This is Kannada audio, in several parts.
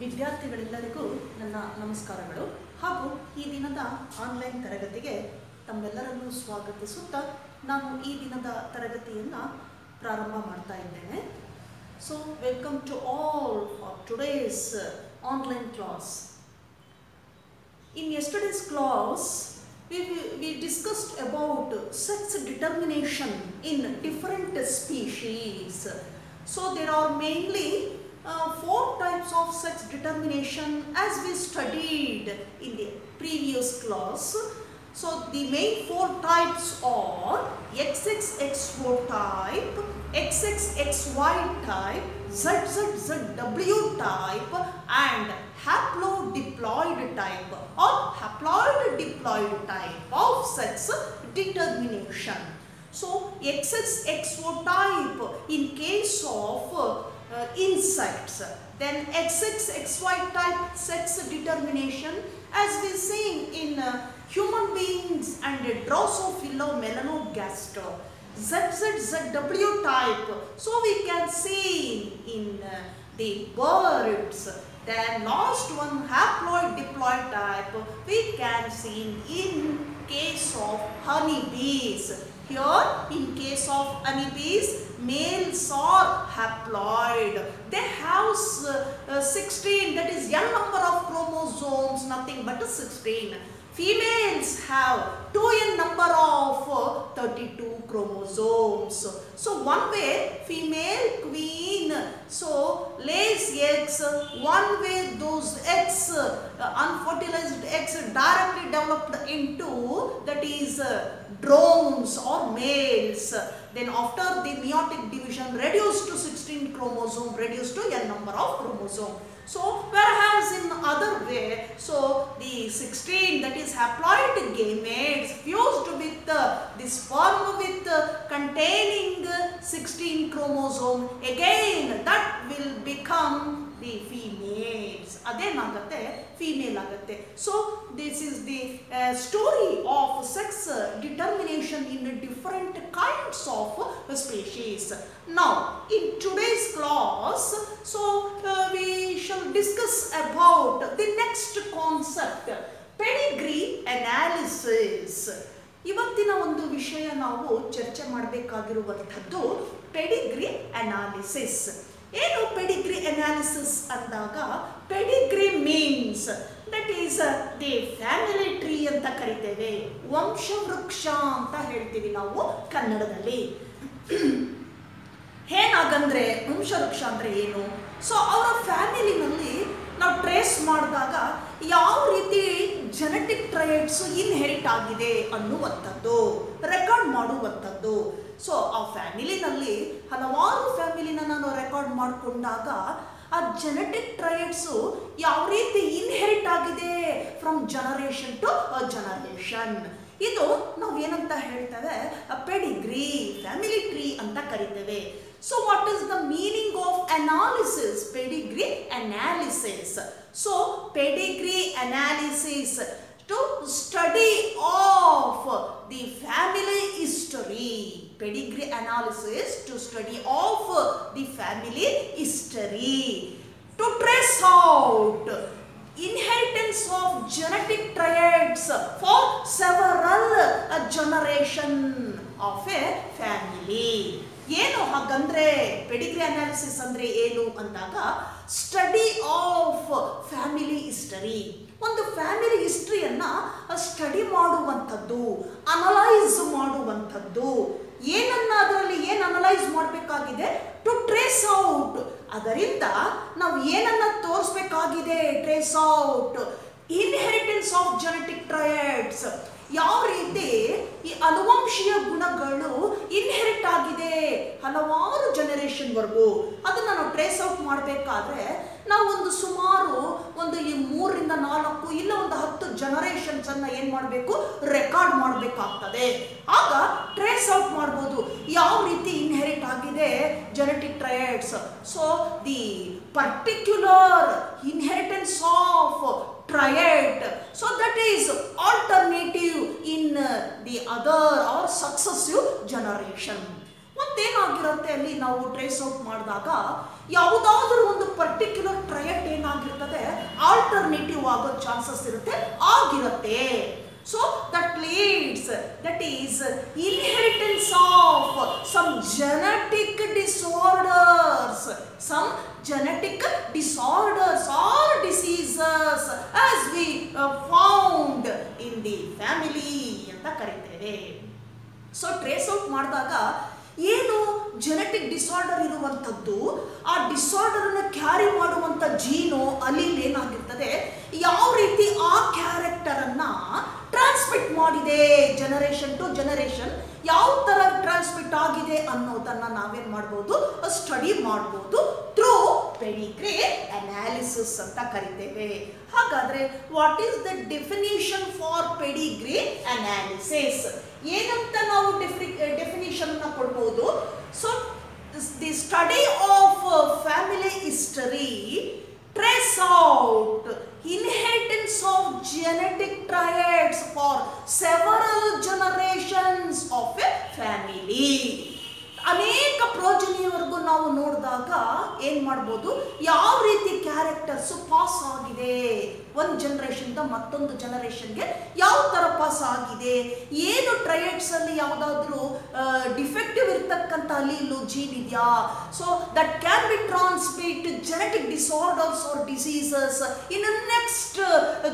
ವಿದ್ಯಾರ್ಥಿಗಳೆಲ್ಲರಿಗೂ ನನ್ನ ನಮಸ್ಕಾರಗಳು ಹಾಗೂ ಈ ದಿನದ ಆನ್ಲೈನ್ ತರಗತಿಗೆ ತಮ್ಮೆಲ್ಲರನ್ನು ಸ್ವಾಗತಿಸುತ್ತಾ ನಾನು ಈ ದಿನದ ತರಗತಿಯನ್ನು ಪ್ರಾರಂಭ ಮಾಡ್ತಾ ಇದ್ದೇನೆ. So welcome to all for today's online class. In yesterday's class, we discussed about sex determination in different species. So there are mainly 4 types of sex determination as we studied in the previous class. So the main 4 types are XXXO type, XXXY type, ZZZW type and haplodiploid type or haploid diploid type of sex determination. So XXXO type in case of insects, then XXXY type sex determination as we see in human beings and Drosophila melanogaster. ZZZW type, so we can see in the birds. Then last one, haploid diploid type, we can see in case of honeybees. Here in case of honeybees, males are haploid. They have 16, that is n number of chromosomes, nothing but 16. Females have 2n number of 32 chromosomes. So one way female queen so lays eggs, one way those eggs, unfertilized eggs directly developed into, that is drones or males. Then after the meiotic division reduced to 16 chromosome, reduced to n number of chromosome. So whereas in other way, so the 16, that is haploid gametes fused with the sperm with containing 16 chromosome, again that will become the females. Adenagatte female agatte. So this is the story of sex determination in different kinds of species. Now in today's class, so we shall discuss about the next concept, pedigree analysis. ಇವತ್ತಿನ ಒಂದು ವಿಷಯ ನಾವು ಚರ್ಚೆ ಮಾಡಬೇಕಾಗಿರುವಂಥದ್ದು ಪೆಡಿಗ್ರಿ ಅನಾಲಿಸಿಸ್. ಏನು ಪೆಡಿಗ್ರಿ ಅನಾಲಿಸಿಸ್ ಅಂದಾಗ, Pedigree means that is the family tree ಅಂತ ಕರಿತೇವೆ, ವಂಶವೃಕ್ಷ ಅಂತ ಹೇಳ್ತೀವಿ ನಾವು ಕನ್ನಡದಲ್ಲಿ. ಏನಾಗಂದ್ರೆ ವಂಶವೃಕ್ಷ ಅಂದ್ರೆ ಏನು? ಸೊ ಅವರ ಫ್ಯಾಮಿಲಿನಲ್ಲಿ ನಾವು ಟ್ರೇಸ್ ಮಾಡಿದಾಗ ಯಾವ ರೀತಿ ಜೆನೆಟಿಕ್ ಟ್ರೈಟ್ಸ್ ಇನ್ಹೆರಿಟ್ ಆಗಿದೆ ಅನ್ನುವಂಥದ್ದು, ರೆಕಾರ್ಡ್ ಮಾಡುವಂಥದ್ದು. ಸೊ ಆ ಫ್ಯಾಮಿಲಿನಲ್ಲಿ ಹಲವಾರು ಫ್ಯಾಮಿಲಿನ ನಾನು ರೆಕಾರ್ಡ್ ಮಾಡಿಕೊಂಡಾಗ ಆ ಜೆನೆಟಿಕ್ ಟ್ರೈಟ್ಸು ಯಾವ ರೀತಿ ಇನ್ಹೆರಿಟ್ ಆಗಿದೆ ಫ್ರಮ್ ಜನರೇಷನ್ ಟು ಜನರೇಷನ್, ಇದು ನಾವು ಏನಂತ ಹೇಳ್ತೇವೆ, ಪೆಡಿಗ್ರಿ, ಫ್ಯಾಮಿಲಿ ಟ್ರೀ ಅಂತ ಕರಿತೇವೆ. So what is the meaning of analysis? Pedigree analysis. So pedigree analysis to study of the family history. Pedigree analysis to study of the family history, to trace out inheritance of genetic traits for several generation of a family. ಏನು ಹಾಗಂದ್ರೆ ಪೆಡಿಗ್ರಿ ಅನಾಲಿಸಿಸ್ ಅಂದ್ರೆ ಏನು ಅಂದಾಗ, ಸ್ಟಡಿ ಆಫ್ ಫ್ಯಾಮಿಲಿ ಹಿಸ್ಟರಿ. ಒಂದು ಫ್ಯಾಮಿಲಿ ಹಿಸ್ಟ್ರಿಯನ್ನ ಸ್ಟಡಿ ಮಾಡುವಂಥದ್ದು, ಅನಲೈಸ್ ಮಾಡುವಂಥದ್ದು. ಏನನ್ನ ಅದರಲ್ಲಿ ಏನು ಅನಲೈಸ್ ಮಾಡಬೇಕಾಗಿದೆ? To trace out. ಅದರಿಂದ ನಾವು ಏನನ್ನ ತೋರಿಸ್ಬೇಕಾಗಿದೆ? Trace out inheritance of genetic traits. ಯಾವ ರೀತಿ ಈ ಅನುವಂಶೀಯ ಗುಣಗಳು ಇನ್ಹೆರಿಟ್ ಆಗಿದೆ ಹಲವಾರು ಜನರೇಷನ್ವರೆಗೂ, ಅದನ್ನು ನಾವು ಟ್ರೇಸ್ ಔಟ್ ಮಾಡಬೇಕಾದ್ರೆ ನಾವು ಒಂದು ಸುಮಾರು ಒಂದು 3 ರಿಂದ 4 ಇಲ್ಲ ಒಂದು 10 ಜನರೇಷನ್ಸ್ ಅನ್ನ ಏನು ಮಾಡಬೇಕು? ರೆಕಾರ್ಡ್ ಮಾಡಬೇಕಾಗ್ತದೆ. ಆಗ ಟ್ರೇಸ್ ಔಟ್ ಮಾಡ್ಬೋದು ಯಾವ ರೀತಿ ಇನ್ಹೆರಿಟ್ ಆಗಿದೆ genetic traits. So the particular inheritance of triad, so that is alternative in the other or successive generation. ಮತ್ತೇನಾಗಿರುತ್ತೆ ಅಲ್ಲಿ ನಾವು ಟ್ರೇಸ್ ಔಟ್ ಮಾಡಿದಾಗ ಯಾವುದಾದ್ರೂ ಒಂದು ಪರ್ಟಿಕ್ಯುಲರ್ ಟ್ರಯಟ್ ಏನಾಗಿರ್ತದೆ ಆಲ್ಟರ್ನೇಟಿವ್ ಆಗೋ ಚಾನ್ಸಸ್ ಇರುತ್ತೆ ಆಗಿರುತ್ತೆ. So that leads, that is inheritance of some genetic disorders or diseases as we found in the family ಅಂತ ಕರೀತೇವೆ. ಸೊ ಟ್ರೇಸ್ ಔಟ್ ಮಾಡಿದಾಗ ಏನು ಜೆನೆಟಿಕ್ ಡಿಸಾರ್ಡರ್ ಇರುವಂಥದ್ದು, ಆ ಡಿಸಾರ್ಡರನ್ನು ಕ್ಯಾರಿ ಮಾಡುವಂಥ ಜೀನು ಅಲ್ಲಿಲ್ಲಿ ಏನಾಗಿರ್ತದೆ, ಯಾವ ರೀತಿ ಆ ಕ್ಯಾರೆಕ್ಟರನ್ನು ಟ್ರಾನ್ಸ್ಮಿಟ್ ಮಾಡಿದೆ ಜನರೇಷನ್ ಟು ಜನರೇಷನ್, ಯಾವ ಥರ ಟ್ರಾನ್ಸ್ಮಿಟ್ ಆಗಿದೆ ಅನ್ನೋದನ್ನು ನಾವೇನು ಮಾಡ್ಬೋದು, ಸ್ಟಡಿ ಮಾಡ್ಬೋದು ಥ್ರೂ ಪೆಡಿಗ್ರಿ ಅನಾಲಿಸಿಸ್ ಅಂತ ಕರಿತೇವೆ. ಹಾಗಾದರೆ what is the definition for pedigree analysis? ಏನಂತ ನಾವು ಡೆಫಿನಿಷನ್ ಕೊಡ್ಬೋದು? So the study of family history trace out inheritance of genetic traits for several generations of a family. ಅನೇಕ ಪ್ರೋಜನಿಯವರೆಗೂ ನಾವು ನೋಡಿದಾಗ ಏನು ಮಾಡ್ಬೋದು, ಯಾವ ರೀತಿ ಕ್ಯಾರೆಕ್ಟರ್ಸು ಪಾಸ್ ಆಗಿದೆ ಒಂದು ಜನರೇಷನ್ದ ಮತ್ತೊಂದು ಜನರೇಷನ್ಗೆ ಯಾವ ಥರ ಪಾಸ್ ಆಗಿದೆ, ಏನು ಟ್ರಯಟ್ಸಲ್ಲಿ ಯಾವುದಾದ್ರೂ ಡಿಫೆಕ್ಟಿವ್ ಇರ್ತಕ್ಕಂಥ ಅಲ್ಲಿ ಇಲ್ಲೂ ಜೀನ್ ಇದೆಯಾ, so that can be transmit genetic disorders or diseases in next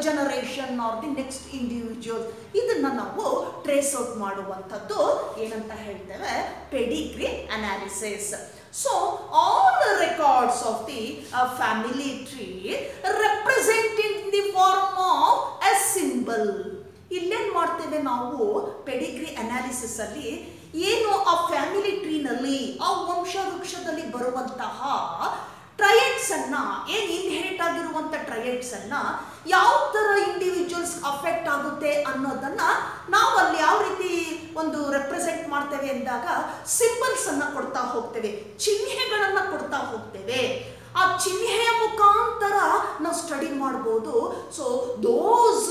generation or the next individual. ಇದನ್ನು ನಾವು ಟ್ರೇಸ್ ಔಟ್ ಮಾಡುವಂಥದ್ದು ಏನಂತ ಹೇಳ್ತೇವೆ, pedigree analysis. So all the records of the family tree represent in the form of a symbol. ಇಲ್ಲೇನು ಮಾಡ್ತೇವೆ ನಾವು ಪೆಡಿಗ್ರಿ ಅನಾಲಿಸಿಸ್ ಅಲ್ಲಿ, ಏನು ಆ ಫ್ಯಾಮಿಲಿ ಟ್ರೀನಲ್ಲಿ ಆ ವಂಶ ವೃಕ್ಷದಲ್ಲಿ ಬರುವಂತಹ ಟ್ರಯಟ್ಸ್ ಅನ್ನ, ಏನು ಇನ್ಹೆರಿಟ್ ಆಗಿರುವಂಥ ಟ್ರಯಟ್ಸ್ ಅನ್ನ ಯಾವ ಥರ ಇಂಡಿವಿಜುವಲ್ಸ್ ಅಫೆಕ್ಟ್ ಆಗುತ್ತೆ ಅನ್ನೋದನ್ನ ನಾವು ಅಲ್ಲಿ ಯಾವ ರೀತಿ ಒಂದು ರೆಪ್ರೆಸೆಂಟ್ ಮಾಡ್ತೇವೆ ಅಂದಾಗ ಸಿಂಬಲ್ಸ್ ಅನ್ನ ಕೊಡ್ತಾ ಹೋಗ್ತೇವೆ, ಚಿಹ್ನೆಗಳನ್ನ ಕೊಡ್ತಾ ಹೋಗ್ತೇವೆ. ಆ ಚಿಹ್ನೆಯ ಮುಖಾಂತರ ನಾವು ಸ್ಟಡಿ ಮಾಡ್ಬೋದು. So those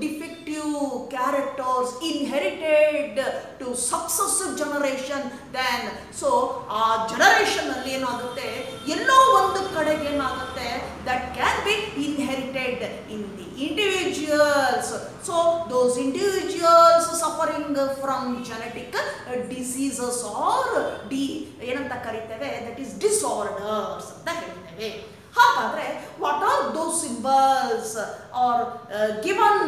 defective characters inherited to successive generation, then so ಆ ಜನರೇಷನ್ ಅಲ್ಲಿ ಏನಾಗುತ್ತೆ, ಎಲ್ಲೋ ಒಂದು ಕಡೆಗೆ ಏನಾಗುತ್ತೆ, that can be inherited in the individuals. So those individuals suffering from genetic diseases or ಏನಂತ ಕರಿತೇವೆ, ದಟ್ ಈಸ್ ಡಿಸಾರ್ಡರ್ಸ್ ಅಂತ ಹೇಳ್ತೇವೆ. ಹಾಗಾದ್ರೆ what are those symbols are given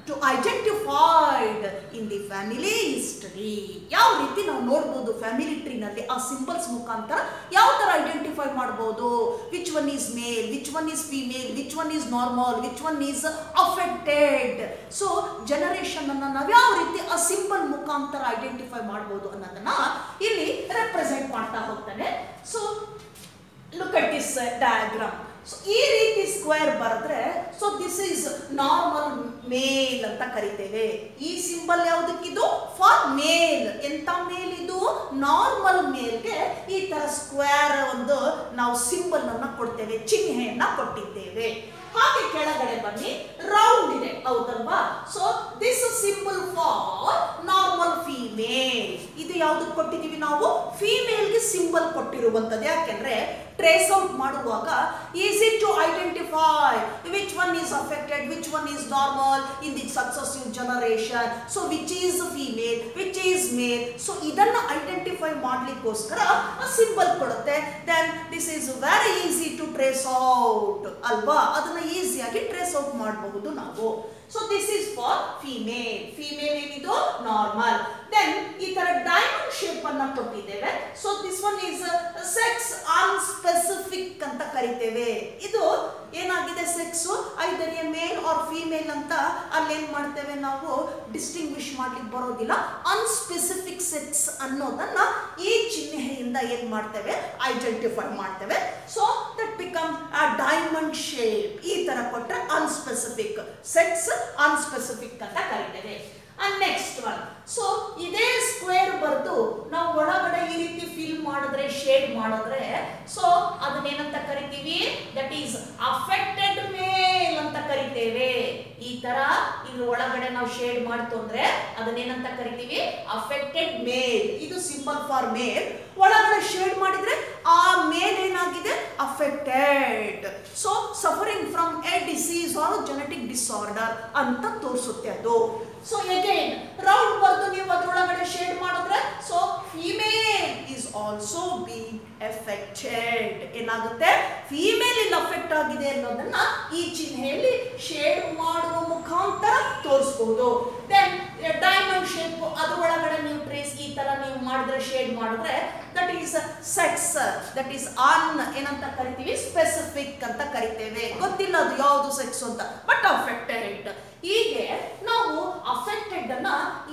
to identified in the family history? ಯಾವ ರೀತಿ ನಾವು ನೋಡ್ಬೋದು ಫ್ಯಾಮಿಲಿ ಟ್ರೀನಲ್ಲಿ ಆ ಸಿಂಬಲ್ಸ್ ಮುಖಾಂತರ ಯಾವ ಥರ ಐಡೆಂಟಿಫೈ ಮಾಡ್ಬೋದು, which one is male, which one is female, which one is normal, which one is affected. So generation ಅನ್ನು ನಾವು ಯಾವ ರೀತಿ ಆ ಸಿಂಬಲ್ ಮುಖಾಂತರ ಐಡೆಂಟಿಫೈ ಮಾಡ್ಬೋದು ಅನ್ನೋದನ್ನ ಇಲ್ಲಿ ರೆಪ್ರೆಸೆಂಟ್ ಮಾಡ್ತಾ ಹೋಗ್ತಾನೆ. So look at this diagram. So ಈ ರೀತಿ ಸ್ಕ್ವೇರ್ ಬರೆದ್ರೆ, ಸೊ ದಿಸ್ ಈಸ್ ನಾರ್ಮಲ್ ಮೇಲ್ ಅಂತ ಕರಿತೇವೆ. ಈ ಸಿಂಬಲ್ ಯಾವುದಕ್ಕಿದು, ಫಾರ್ ಮೇಲ್. ಎಂತ ಮೇಲ್ ಇದು, ನಾರ್ಮಲ್ ಮೇಲ್ಗೆ ಈ ತರ ಸ್ಕ್ವೇರ್ ಒಂದು ನಾವು ಸಿಂಬಲ್ ಅನ್ನ ಕೊಡ್ತೇವೆ, ಚಿಹ್ನೆಯನ್ನ ಕೊಟ್ಟಿದ್ದೇವೆ. ಹಾಗೆ ಕೆಳಗಡೆ ಬನ್ನಿ, ರೌಂಡ್ ಇದೆ ಹೌದಲ್ವಾ? So this symbol for normal female. ಇದು ಯಾವ್ದಕ್ಕೆ ಕೊಟ್ಟಿದ್ದೀವಿ ನಾವು, ಫೀಮೇಲ್ಗೆ ಸಿಂಬಲ್ ಕೊಟ್ಟಿರುವಂಥದ್ದು. ಯಾಕೆಂದ್ರೆ ಟ್ರೇಸ್ ಔಟ್ ಮಾಡುವಾಗ easy to identify which one is affected, which one is normal in the successive generation, so which is female, which is male. So ಇದನ್ನ ಐಡೆಂಟಿಫೈ ಮಾಡ್ಲಿಕ್ಕೋಸ್ಕರ ಸಿಂಬಲ್ ಕೊಡುತ್ತೆ. Then this is very easy to trace out ಅಲ್ವಾ, ಅದನ್ನ ಈಸಿಯಾಗಿ ಟ್ರೇಸ್ ಔಟ್ ಮಾಡಬಹುದು ನಾವು. So this is for female. Female ಏನಿದು, ನಾರ್ಮಲ್. ದೆನ್ ಈ ತರ ಡೈಮಂಡ್ ಶೇಪ್ ಅನ್ನ ಕೊಟ್ಟಿದ್ದೇವೆ. So this one is sex unspecific ಅಂತ ಕರಿತೇವೆ. ಇದು ಏನಾಗಿದೆ, sex either a male or female ಅಂತ ಅಲ್ಲೇನ್ ಮಾಡ್ತೇವೆ ನಾವು ಡಿಸ್ಟಿಂಗ್ವಿಶ್ ಮಾಡ್ಲಿಕ್ಕೆ ಬರೋದಿಲ್ಲ. ಅನ್ಸ್ಪೆಸಿಫಿಕ್ ಸೆಕ್ಸ್ ಅನ್ನೋದನ್ನ ಈ ಚಿಹ್ನೆಯಿಂದ ಏನ್ ಮಾಡ್ತೇವೆ, ಐಡೆಂಟಿಫೈ ಮಾಡ್ತೇವೆ. So that become a diamond shape. ಈ ತರ ಕೊಟ್ರೆ ಅನ್ಸ್ಪೆಸಿಫಿಕ್, ಸೆಕ್ಸ್ ಅನ್ಸ್ಪೆಸಿಫಿಕ್ ಅಂತ ಕರಿತೇವೆ. And next one. ಸೊ ಇದೇ ಸ್ಕ್ವೇರ್ ಬರೆದು ನಾವು ಒಳಗಡೆ ಈ ರೀತಿ ಫಿಲ್ ಮಾಡಿದ್ರೆ, ಶೇಡ್ ಮಾಡಿದ್ರೆ, ಸೊ ಅದನ್ನೇನಂತ ಕರಿತೀವಿ? ದಟ್ ಈಸ್ ಅಫೆಕ್ಟೆಡ್ ಮೇಲ್ ಅಂತ ಕರಿತೇವೆ. ಈ ತರ ಇದ್ರ ಒಳಗಡೆ ನಾವು ಶೇಡ್ ಮಾಡ್ತು ಅಂದ್ರೆ ಅದನ್ನೇನಂತ ಕರಿತೀವಿ? ಅಫೆಕ್ಟೆಡ್ ಮೇಲ್. ಇದು ಸಿಂಬಲ್ ಫಾರ್ ಮೇಲ್. ಒಳಗಡೆ ಶೇಡ್ ಮಾಡಿದ್ರೆ ಆ ಮೇಲ್ ಏನಾಗಿದೆ? Affected. So suffering from a disease or genetic disorder ಅಂತ ತೋರಿಸುತ್ತೆ ಅದು. ಸೊ ಅಗೈನ್ ರೌಂಡ್ ಬರೆದು ನೀವು ಅದರೊಳಗಡೆ ಶೇಡ್ ಮಾಡಿದ್ರೆ, so female is also being affected. ಏನಾಗುತ್ತೆ? ಫಿಮೇಲ್ ಇಲ್ಲಿ ಅಫೆಕ್ಟ್ ಆಗಿದೆ ಅನ್ನೋದನ್ನ ಈ ಚಿಹ್ನೆಯಲ್ಲಿ ಶೇಡ್ ಮಾಡುವ ಮುಖಾಂತರ ತೋರಿಸಬಹುದು. ದೆನ್ ಡೈಮಂಡ್ ಶೇಪ್ ಅದರೊಳಗಡೆ ನೀವು ಟ್ರೇಸ್ ಈ ತರ ನೀವು ಮಾಡಿದ್ರೆ, ಶೇಡ್ ಮಾಡಿದ್ರೆ, that is sex, that is an ಏನಂತ ಕರಿತೀವಿ? ಸ್ಪೆಸಿಫಿಕ್ ಅಂತ ಕರಿತೇವೆ. ಗೊತ್ತಿಲ್ಲ ಅದು ಯಾವುದು ಸೆಕ್ಸ್ ಅಂತ, ಬಟ್ ಅಫೆಕ್ಟೆಡ್. ಹೀಗೆ ನಾವು ಅಫೆಕ್ಟೆಡ್ ಅನ್ನ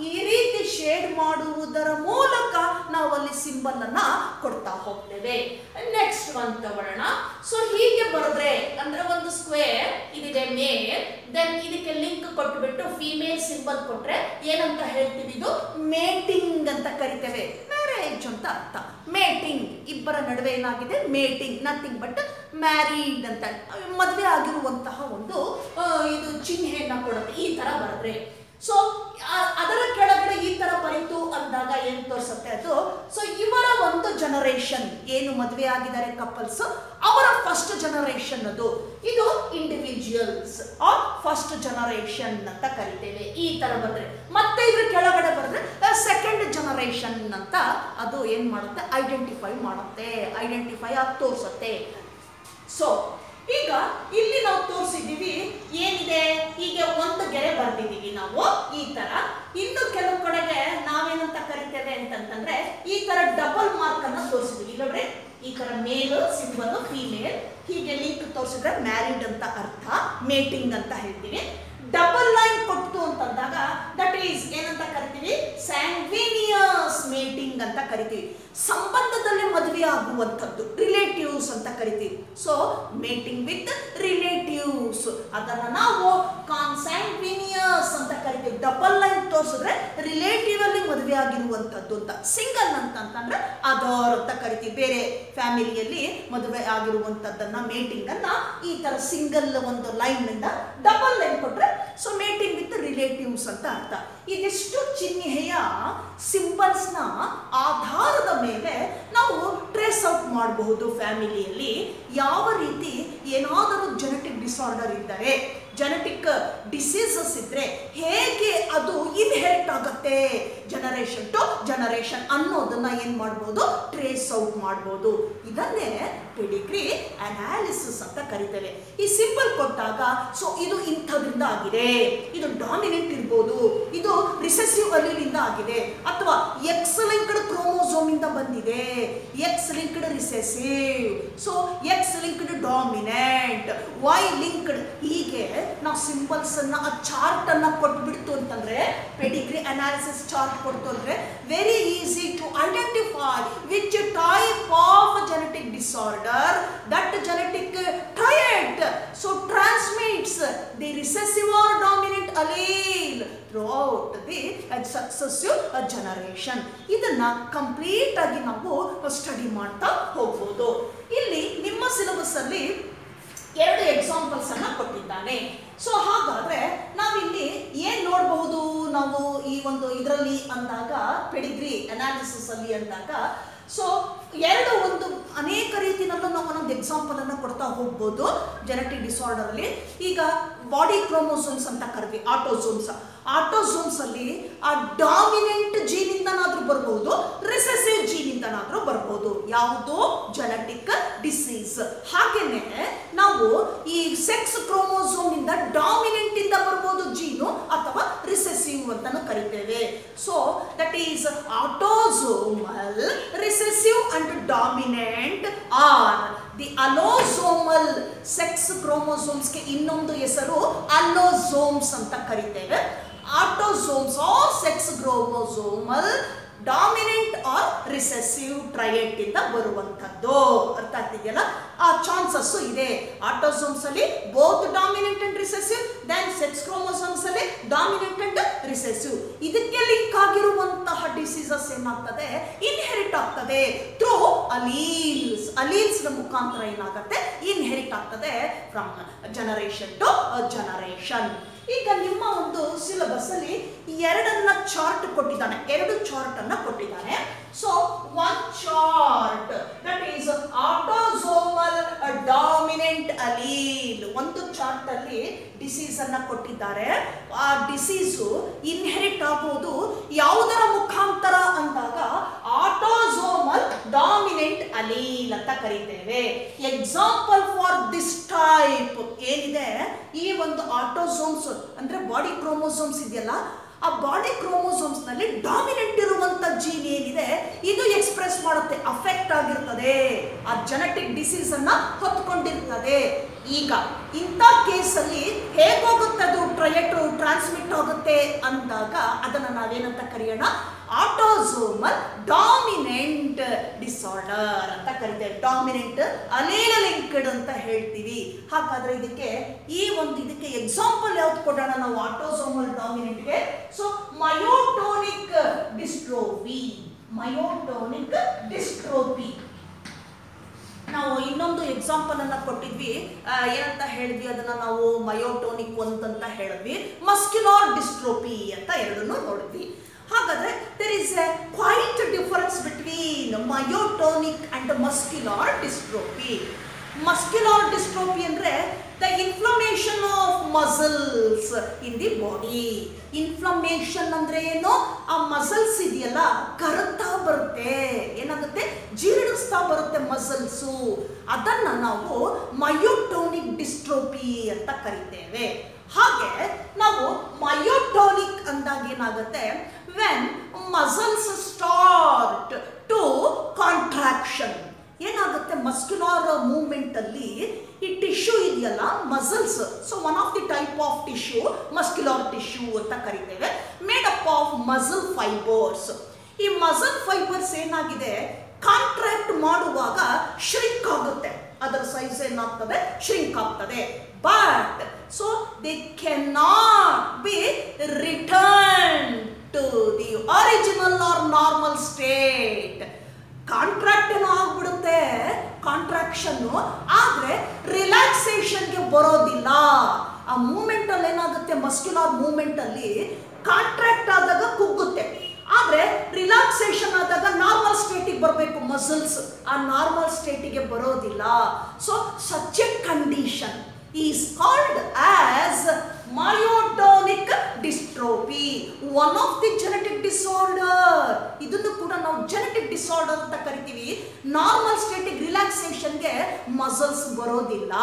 ಈ ರೀತಿ ಶೇಡ್ ಮಾಡುವುದರ ಮೂಲಕ ನಾವು ಅಲ್ಲಿ ಸಿಂಬಲ್ ಅನ್ನ ಕೊಡ್ತಾ ಹೋಗ್ತೇವೆ. ನೆಕ್ಸ್ಟ್ ಒನ್ ತಗೊಳ್ಳೋಣ. ಸೊ ಹೀಗೆ ಬರೆದ್ರೆ ಅಂದ್ರೆ ಒಂದು ಸ್ಕ್ವೇರ್ ಇದಿದೆ ಮೇಲ್, ದೆನ್ ಇದಕ್ಕೆ ಲಿಂಕ್ ಕೊಟ್ಬಿಟ್ಟು ಫಿಮೇಲ್ ಸಿಂಬಲ್ ಕೊಟ್ರೆ ಏನಂತ ಹೇಳ್ತೀವಿ? ಇದು ಮೇಟಿಂಗ್ ಅಂತ ಕರಿತೇವೆ. ಮ್ಯಾರೇಜ್ ಅಂತ ಅರ್ಥ. ಮೇಟಿಂಗ್, ಇಬ್ಬರ ನಡುವೆ ಏನಾಗಿದೆ? ಮೇಟಿಂಗ್, ನಥಿಂಗ್ ಬಟ್ ಮ್ಯಾರಿಡ್ ಅಂತ, ಮದುವೆ ಆಗಿರುವಂತಹ ಒಂದು ಇದು ಚಿಹ್ನೆಯನ್ನ ಕೊಡುತ್ತೆ ಈ ತರ ಬರೆದ್ರೆ. ಸೊ ಅದರ ಕೆಳಗಡೆ ಈ ತರ ಬರೀತು ಅಂದಾಗ ಏನ್ ತೋರಿಸುತ್ತೆ ಅದು? ಸೊ ಇವರ ಒಂದು ಜನರೇಷನ್ ಏನು ಮದುವೆ ಆಗಿದ್ದಾರೆ ಕಪಲ್ಸ್, ಅವರ ಫಸ್ಟ್ ಜನರೇಷನ್ ಅದು. ಇದು ಇಂಡಿವಿಜುವಲ್ಸ್ ಆರ್ ಫಸ್ಟ್ ಜನರೇಷನ್ ಅಂತ ಕರಿತೇವೆ. ಈ ತರ ಬರೆದ್ರೆ ಮತ್ತೆ ಇದ್ರ ಕೆಳಗಡೆ ಬರೆದ್ರೆ ಸೆಕೆಂಡ್ ಜನರೇಷನ್ ಅಂತ ಅದು ಏನ್ ಮಾಡುತ್ತೆ? ಐಡೆಂಟಿಫೈ ಮಾಡುತ್ತೆ, ಐಡೆಂಟಿಫೈ ಆಗಿ ತೋರಿಸುತ್ತೆ. ಸೊ ಈಗ ಇಲ್ಲಿ ನಾವು ತೋರಿಸಿದ್ದೀವಿ ಏನಿದೆ? ಹೀಗೆ ಒಂದು ಗೆರೆ ಬರ್ದಿದ್ದೀವಿ ನಾವು ಈ ತರ. ಇನ್ನು ಕೆಲವು ಕಡೆಗೆ ನಾವೇನಂತ ಕರಿತೇವೆ ಅಂತಂದ್ರೆ ಈ ತರ ಡಬಲ್ ಮಾರ್ಕ್ ಅನ್ನ ತೋರಿಸಿದ್ವಿ. ಇಲ್ಲೊಬ್ರೆ ಈ ತರ ಮೇಲ್ ಸಿಂಬಲ್, ಫಿಮೇಲ್, ಹೀಗೆ ಲಿಂಕ್ ತೋರಿಸಿದ್ರೆ ಮ್ಯಾರಿಡ್ ಅಂತ ಅರ್ಥ, ಮೇಟಿಂಗ್ ಅಂತ ಹೇಳ್ತೀವಿ. ಡಬಲ್ ಲೈನ್ ಕೊಟ್ಟು ಅಂತಂದಾಗ ದಟ್ ಈಸ್ ಏನಂತ ಕರಿತೀವಿ? ಸ್ಯಾಂಗ್ವಿನಿಯಸ್ ಮೇಟಿಂಗ್ ಅಂತ ಕರಿತೀವಿ. ಸಂಬಂಧದಲ್ಲಿ ಮದುವೆ ಆಗುವಂಥದ್ದು, ರಿಲೇಟಿವ್ಸ್ ಅಂತ ಕರಿತೀವಿ. ಸೊ ಮೇಟಿಂಗ್ ವಿತ್ ರಿಲೇಟಿವ್ಸ್ ಅದನ್ನ ನಾವು ಕಾನ್ಸ್ಯಾಂಗ್ವಿನಿಯಸ್ ಅಂತ ಕರಿತೀವಿ. ಡಬಲ್ ಲೈನ್ ತೋರಿಸಿದ್ರೆ ರಿಲೇಟಿವ್ ಅಲ್ಲಿ ಮದುವೆ ಆಗಿರುವಂಥದ್ದು ಅಂತ. ಸಿಂಗಲ್ ಅಂತಂದ್ರೆ ಅದರ್ ಅಂತ ಕರಿತೀವಿ. ಬೇರೆ ಫ್ಯಾಮಿಲಿಯಲ್ಲಿ ಮದುವೆ ಆಗಿರುವಂಥದ್ದನ್ನ ಮೇಟಿಂಗ್ ಅನ್ನ ಈ ತರ ಸಿಂಗಲ್ ಒಂದು ಲೈನ್ ಇಂದ ಡಬಲ್ ಲೈನ್ ಕೊಟ್ರೆ ಸೊ ಮೇಟಿಂಗ್ ವಿತ್ ರಿಲೇಟಿವ್ಸ್ ಅಂತ ಅರ್ಥ. ಇದಿಷ್ಟು ಚಿಹ್ನೆಯ ಸಿಂಬಲ್ಸ್ ನ ಆಧಾರದ ಮೇಲೆ ನಾವು ಟ್ರೇಸ್ ಔಟ್ ಮಾಡಬಹುದು ಫ್ಯಾಮಿಲಿಯಲ್ಲಿ ಯಾವ ರೀತಿ ಏನಾದರೂ ಜೆನೆಟಿಕ್ ಡಿಸಾರ್ಡರ್ ಇದ್ದರೆ, ಜೆನೆಟಿಕ್ ಡಿಸೀಸಸ್ ಇದ್ರೆ ಹೇಗೆ ಅದು ಇನ್ಹೆರಿಟ್ ಆಗುತ್ತೆ ಜನರೇಷನ್ ಟು ಜನರೇಷನ್ ಅನ್ನೋದನ್ನ ಏನ್ ಮಾಡ್ಬೋದು? ಟ್ರೇಸ್ ಔಟ್ ಮಾಡ್ಬೋದು. ಇದನ್ನೇ ಪೆಡಿಗ್ರಿ ಅನಾಲಿಸಿಸ್ ಅಂತ ಕರಿತೇವೆ. ಈ ಸಿಂಬಲ್ ಕೊಟ್ಟಾಗ ಸೊ ಇದು ಇಂಥದ್ರಿಂದ ಆಗಿದೆ, ಇದು ಡಾಮಿನೆಂಟ್ ಇರ್ಬೋದು, ಇದು ರಿಸೆಸಿವ್ ಅಲ್ಲಿನಿಂದ ಆಗಿದೆ, ಅಥವಾ ಎಕ್ಸ್ ಲಿಂಕ್ಡ್ ಕ್ರೋಮೋಸೋಮ್ ಇಂದ ಬಂದಿದೆ, X linked recessive, so X linked dominant, Y linked. ಹೀಗೆ ನಾವು ಸಿಂಬಲ್ಸ್ ಅನ್ನ ಆ ಚಾರ್ಟ್ ಅನ್ನ ಕೊಟ್ಬಿಡ್ತು ಅಂತಂದ್ರೆ, ಪೆಡಿಗ್ರಿ ಅನಾಲಿಸಿಸ್ ಚಾರ್ಟ್ ಕೊಡ್ತು ಅಂದ್ರೆ very easy to identify which type of genetic disorder that genetic trait so transmits the recessive or dominant allele throughout the successive generation. ಇದನ್ನ ಕಂಪ್ಲೀಟ್ ಆಗಿ ನಾವು ಸ್ಟಡಿ ಮಾಡ್ತಾ ಹೋಗ್ಬೋದು. ಇಲ್ಲಿ ನಿಮ್ಮ ಸಿಲೆಬಸ್ ಅಲ್ಲಿ 2 ಎಕ್ಸಾಂಪಲ್ಸ್ ಅನ್ನ ಕೊಟ್ಟಿದ್ದಾನೆ. ಸೊ ಹಾಗಾದ್ರೆ ನಾವಿಲ್ಲಿ ಏನ್ ನೋಡಬಹುದು? ನಾವು ಈ ಒಂದು ಇದರಲ್ಲಿ ಅಂದಾಗ ಪೆಡಿಗ್ರಿ ಅನಾಲಿಸಿಸ್ ಅಲ್ಲಿ ಅಂದಾಗ ಸೊ ಒಂದು ಅನೇಕ ರೀತಿಯಲ್ಲೂ ನಾವು ಒಂದೊಂದು ಎಕ್ಸಾಂಪಲ್ ಅನ್ನು ಕೊಡ್ತಾ ಹೋಗ್ಬೋದು ಜೆನೆಟಿಕ್ ಡಿಸಾರ್ಡರ್ ಅಲ್ಲಿ. ಈಗ ಬಾಡಿ ಕ್ರೋಮೋಸೋಮ್ಸ್ ಅಂತ ಕರಿತೀವಿ, ಆಟೋಸೋಮ್ಸ್ ಅಲ್ಲಿ ಆ ಡಾಮಿನೆಂಟ್ ಜೀನ್ ಇಂದನಾದ್ರೂ ಬರ್ಬಹುದು, ರಿಸೆಸಿವ್ ಜೀನ್ ಇಂದನಾದ್ರೂ ಬರ್ಬಹುದು, ಯಾವುದು ಜೆನೆಟಿಕ್ ಡಿಸೀಸ್. ಹಾಗೇನೆ ನಾವು ಈ ಸೆಕ್ಸ್ ಕ್ರೋಮೋಸೋಮ್ ಇಂದ ಡಾಮಿನೆಂಟ್ ಇಂದ ಬರ್ಬೋದು ಜೀನು, ಅಥವಾ ರಿಸೆಸಿವ್ ಅಂತಾನು ಕರಿತೇವೆ. So that is autosomal, recessive and dominant or the allosomal. Sex ಕ್ರೋಮೋಸೋಮ್ಸ್ಗೆ ಇನ್ನೊಂದು ಹೆಸರು ಅಲೋಸೋಮ್ಸ್ ಅಂತ ಕರಿತೇವೆ. Autosomes or sex chromosomal, dominant or recessive trait ಇಂದ ಬರುವಂತದ್ದು. ಅರ್ಥ ಆಗ್ತಿದೆಯಲ್ಲ? ಆ ಚಾನ್ಸಸ್ ಇದೆ. ಆಟೋಸೋಮ್ಸ್ ಅಲ್ಲಿ both dominant and recessive, then sex chromosomes ಅಲ್ಲಿ ಡಾಮಿನೆಂಟ್ ಅಂಡ್ ರಿಸೆಸಿವ್. ಇದಕ್ಕೆ ಲಿಂಕ್ ಆಗಿರುವಂತಹ ಡಿಸೀಸಸ್ ಏನಾಗ್ತದೆ, ಇನ್ಹೆರಿಟ್ ಆಗ್ತದೆ ಥ್ರೂ ಅಲೀಲ್ಸ್. ಅಲೀಲ್ಸ್ ನ ಮುಖಾಂತರ ಏನಾಗುತ್ತೆ, ಇನ್ಹೆರಿಟ್ ಆಗ್ತದೆ ಫ್ರಮ್ ಜನರೇಷನ್ ಟು ಜನರೇಷನ್. ಈಗ ನಿಮ್ಮ ಒಂದು ಸಿಲೆಬಸ್ ಅಲ್ಲಿ ಎರಡನ್ನ ಚಾರ್ಟ್ ಕೊಟ್ಟಿದ್ದಾನೆ, ಎರಡು ಚಾರ್ಟ್ ಅನ್ನ ಕೊಟ್ಟಿದ್ದಾನೆ. So one chart that is autosomal dominant allele. ಒಂದು ಚಾರ್ಟ್ ಅಲ್ಲಿ ಡಿಸೀಸ್ ಅನ್ನ ಕೊಟ್ಟಿದ್ದಾರೆ. ಆ ಡಿಸೀಸು ಇನ್ಹೆರಿಟ್ ಆಗೋದು ಯಾವುದರ ಮುಖಾಂತರ ಅಂದಾಗ ಆಟೋಸೋಮಲ್ ಡಾಮಿನೆಂಟ್ ಅಲೀಲ್ ಅಂತ ಕರೀತೇವೆ. ಎಕ್ಸಾಂಪಲ್ ಫಾರ್ ದಿಸ್ ಟೈಪ್ ಏನಿದೆ, ಈ ಒಂದು ಆಟೋಸೋಮ್ಸ್ ಅಂದ್ರೆ ಬಾಡಿ ಕ್ರೋಮೋಸೋಮ್ಸ್ ಇದೆಯಲ್ಲ, ಆ ಬಾಡಿ ಕ್ರೋಮೋಸೋಮ್ಸ್ ನಲ್ಲಿ ಡಾಮಿನೆಂಟ್ ಇರುವಂತ ಜೀನ್ ಏನಿದೆ ಇದು ಎಕ್ಸ್ಪ್ರೆಸ್ ಮಾಡುತ್ತೆ, ಅಫೆಕ್ಟ್ ಆಗಿರ್ತದೆ, ಆ ಜೆನೆಟಿಕ್ ಡಿಸೀಸ್ ಅನ್ನ ಹೊತ್ಕೊಂಡಿರ್ತದೆ. ಈಗ ಇಂಥ ಕೇಸಲ್ಲಿ ಹೇಗೋಗುತ್ತೆ ಅದು ಟ್ರಾನ್ಸ್ಮಿಟ್ ಆಗುತ್ತೆ ಅಂದಾಗ ಅದನ್ನ ನಾವೇನಂತ ಕರೆಯೋಣ, ಆಟೋಸೋಮಲ್ ಡಾಮಿನೆಂಟ್ ಡಿಸಾರ್ಡರ್ ಅಂತ ಕರಿತೇವೆ. ಡಾಮಿನೆಂಟ್ ಅಲೀಲ್ ಲಿಂಕ್ಡ್ ಅಂತ ಹೇಳ್ತೀವಿ. ಹಾಗಾದ್ರೆ ಇದಕ್ಕೆ ಇದಕ್ಕೆ ಎಕ್ಸಾಂಪಲ್ ಯಾವ್ದು ಕೊಡೋಣ ನಾವು ಆಟೋಸೋಮಲ್ ಡಾಮಿನೆಂಟ್ಗೆ? So myotonic dystrophy. Myotonic dystrophy ನಾವು ಇನ್ನೊಂದು ಎಕ್ಸಾಂಪಲ್ ಅನ್ನ ಕೊಟ್ಟಿದ್ವಿ. ಏನಂತ ಹೇಳಿದ್ವಿ ಅದನ್ನ ನಾವು? ಮಯೋಟೋನಿಕ್ ಅಂತ ಹೇಳಿದ್ವಿ, ಮಸ್ಕ್ಯುಲರ್ ಡಿಸ್ಟ್ರೋಫಿ ಅಂತ ಎರಡನ್ನೂ ನೋಡಿದ್ವಿ. ಹಾಗಾದ್ರೆ there is a quite difference between myotonic and muscular dystrophy. Muscular dystrophy ಅಂದ್ರೆ the inflammation of muscles in the body. Inflammation ಅಂದ್ರೆ ಏನು? ಆ ಮಸಲ್ಸ್ ಇದೆಯಲ್ಲ ಕರಗ್ತಾ ಬರುತ್ತೆ, ಏನಾಗುತ್ತೆ, ಜೀರ್ಣಿಸ್ತಾ ಬರುತ್ತೆ ಮಸಲ್ಸು. ಅದನ್ನ ನಾವು ಮಯೋಟೋನಿಕ್ ಡಿಸ್ಟ್ರೋಫಿ ಅಂತ ಕರಿತೇವೆ. ಹಾಗೆ ನಾವು ಮಯೋಟೋನಿಕ್ ಅಂದಾಗ ಏನಾಗುತ್ತೆ, when muscles start to contraction, ಏನಾಗುತ್ತೆ ಮಸ್ಕ್ಯುಲರ್ ಮೂವ್ಮೆಂಟ್ ಅಲ್ಲಿ ಈ ಟಿಶ್ಯೂ ಇದೆಯಲ್ಲ muscles, so one of the type of tissue muscular tissue ಅಂತ ಕರಿತೇವೆ, made up of muscle fibres. ಈ ಮಸಲ್ ಫೈಬರ್ಸ್ ಏನಾಗಿದೆ, ಕಾಂಟ್ರಾಕ್ಟ್ ಮಾಡುವಾಗ ಶ್ರಿಂಕ್ ಆಗುತ್ತೆ, ಅದರ ಸೈಜ್ ಏನಾಗ್ತದೆ, ಶ್ರಿಂಕ್ ಆಗ್ತದೆ. But so they cannot be return to the original or normal state. Contract ಏನೋ ಆಗ್ಬಿಡುತ್ತೆ, ಕಾಂಟ್ರಾಕ್ಷನ್ ಆದ್ರೆ ರಿಲ್ಯಾಕ್ಸೇಷನ್ಗೆ ಬರೋದಿಲ್ಲ. ಆ ಮೂವ್ಮೆಂಟ್ ಅಲ್ಲಿ ಏನಾಗುತ್ತೆ, ಮಸ್ಕ್ಯುಲರ್ ಮೂವ್ಮೆಂಟ್ ಅಲ್ಲಿ ಕಾಂಟ್ರಾಕ್ಟ್ ಆದಾಗ ಕುಗ್ಗುತ್ತೆ, ಆದ್ರೆ ರಿಲ್ಯಾಕ್ಸೇಷನ್ ಆದಾಗ ನಾರ್ಮಲ್ ಸ್ಟೇಟಿಗೆ ಬರಬೇಕು ಮಸಲ್ಸ್, ಆ ನಾರ್ಮಲ್ ಸ್ಟೇಟಿಗೆ ಬರೋದಿಲ್ಲ. So such A condition is called as myotonic dystrophy, one of the genetic disorder. ಇದನ್ನು ಕೂಡ ನಾವು ಜೆನೆಟಿಕ್ ಡಿಸಾರ್ಡರ್ ಅಂತ ಕರಿತೀವಿ. ನಾರ್ಮಲ್ ಸ್ಟೇಟಿಗೆ ರಿಲ್ಯಾಕ್ಸೇಷನ್ಗೆ ಮಸಲ್ಸ್ ಬರೋದಿಲ್ಲ,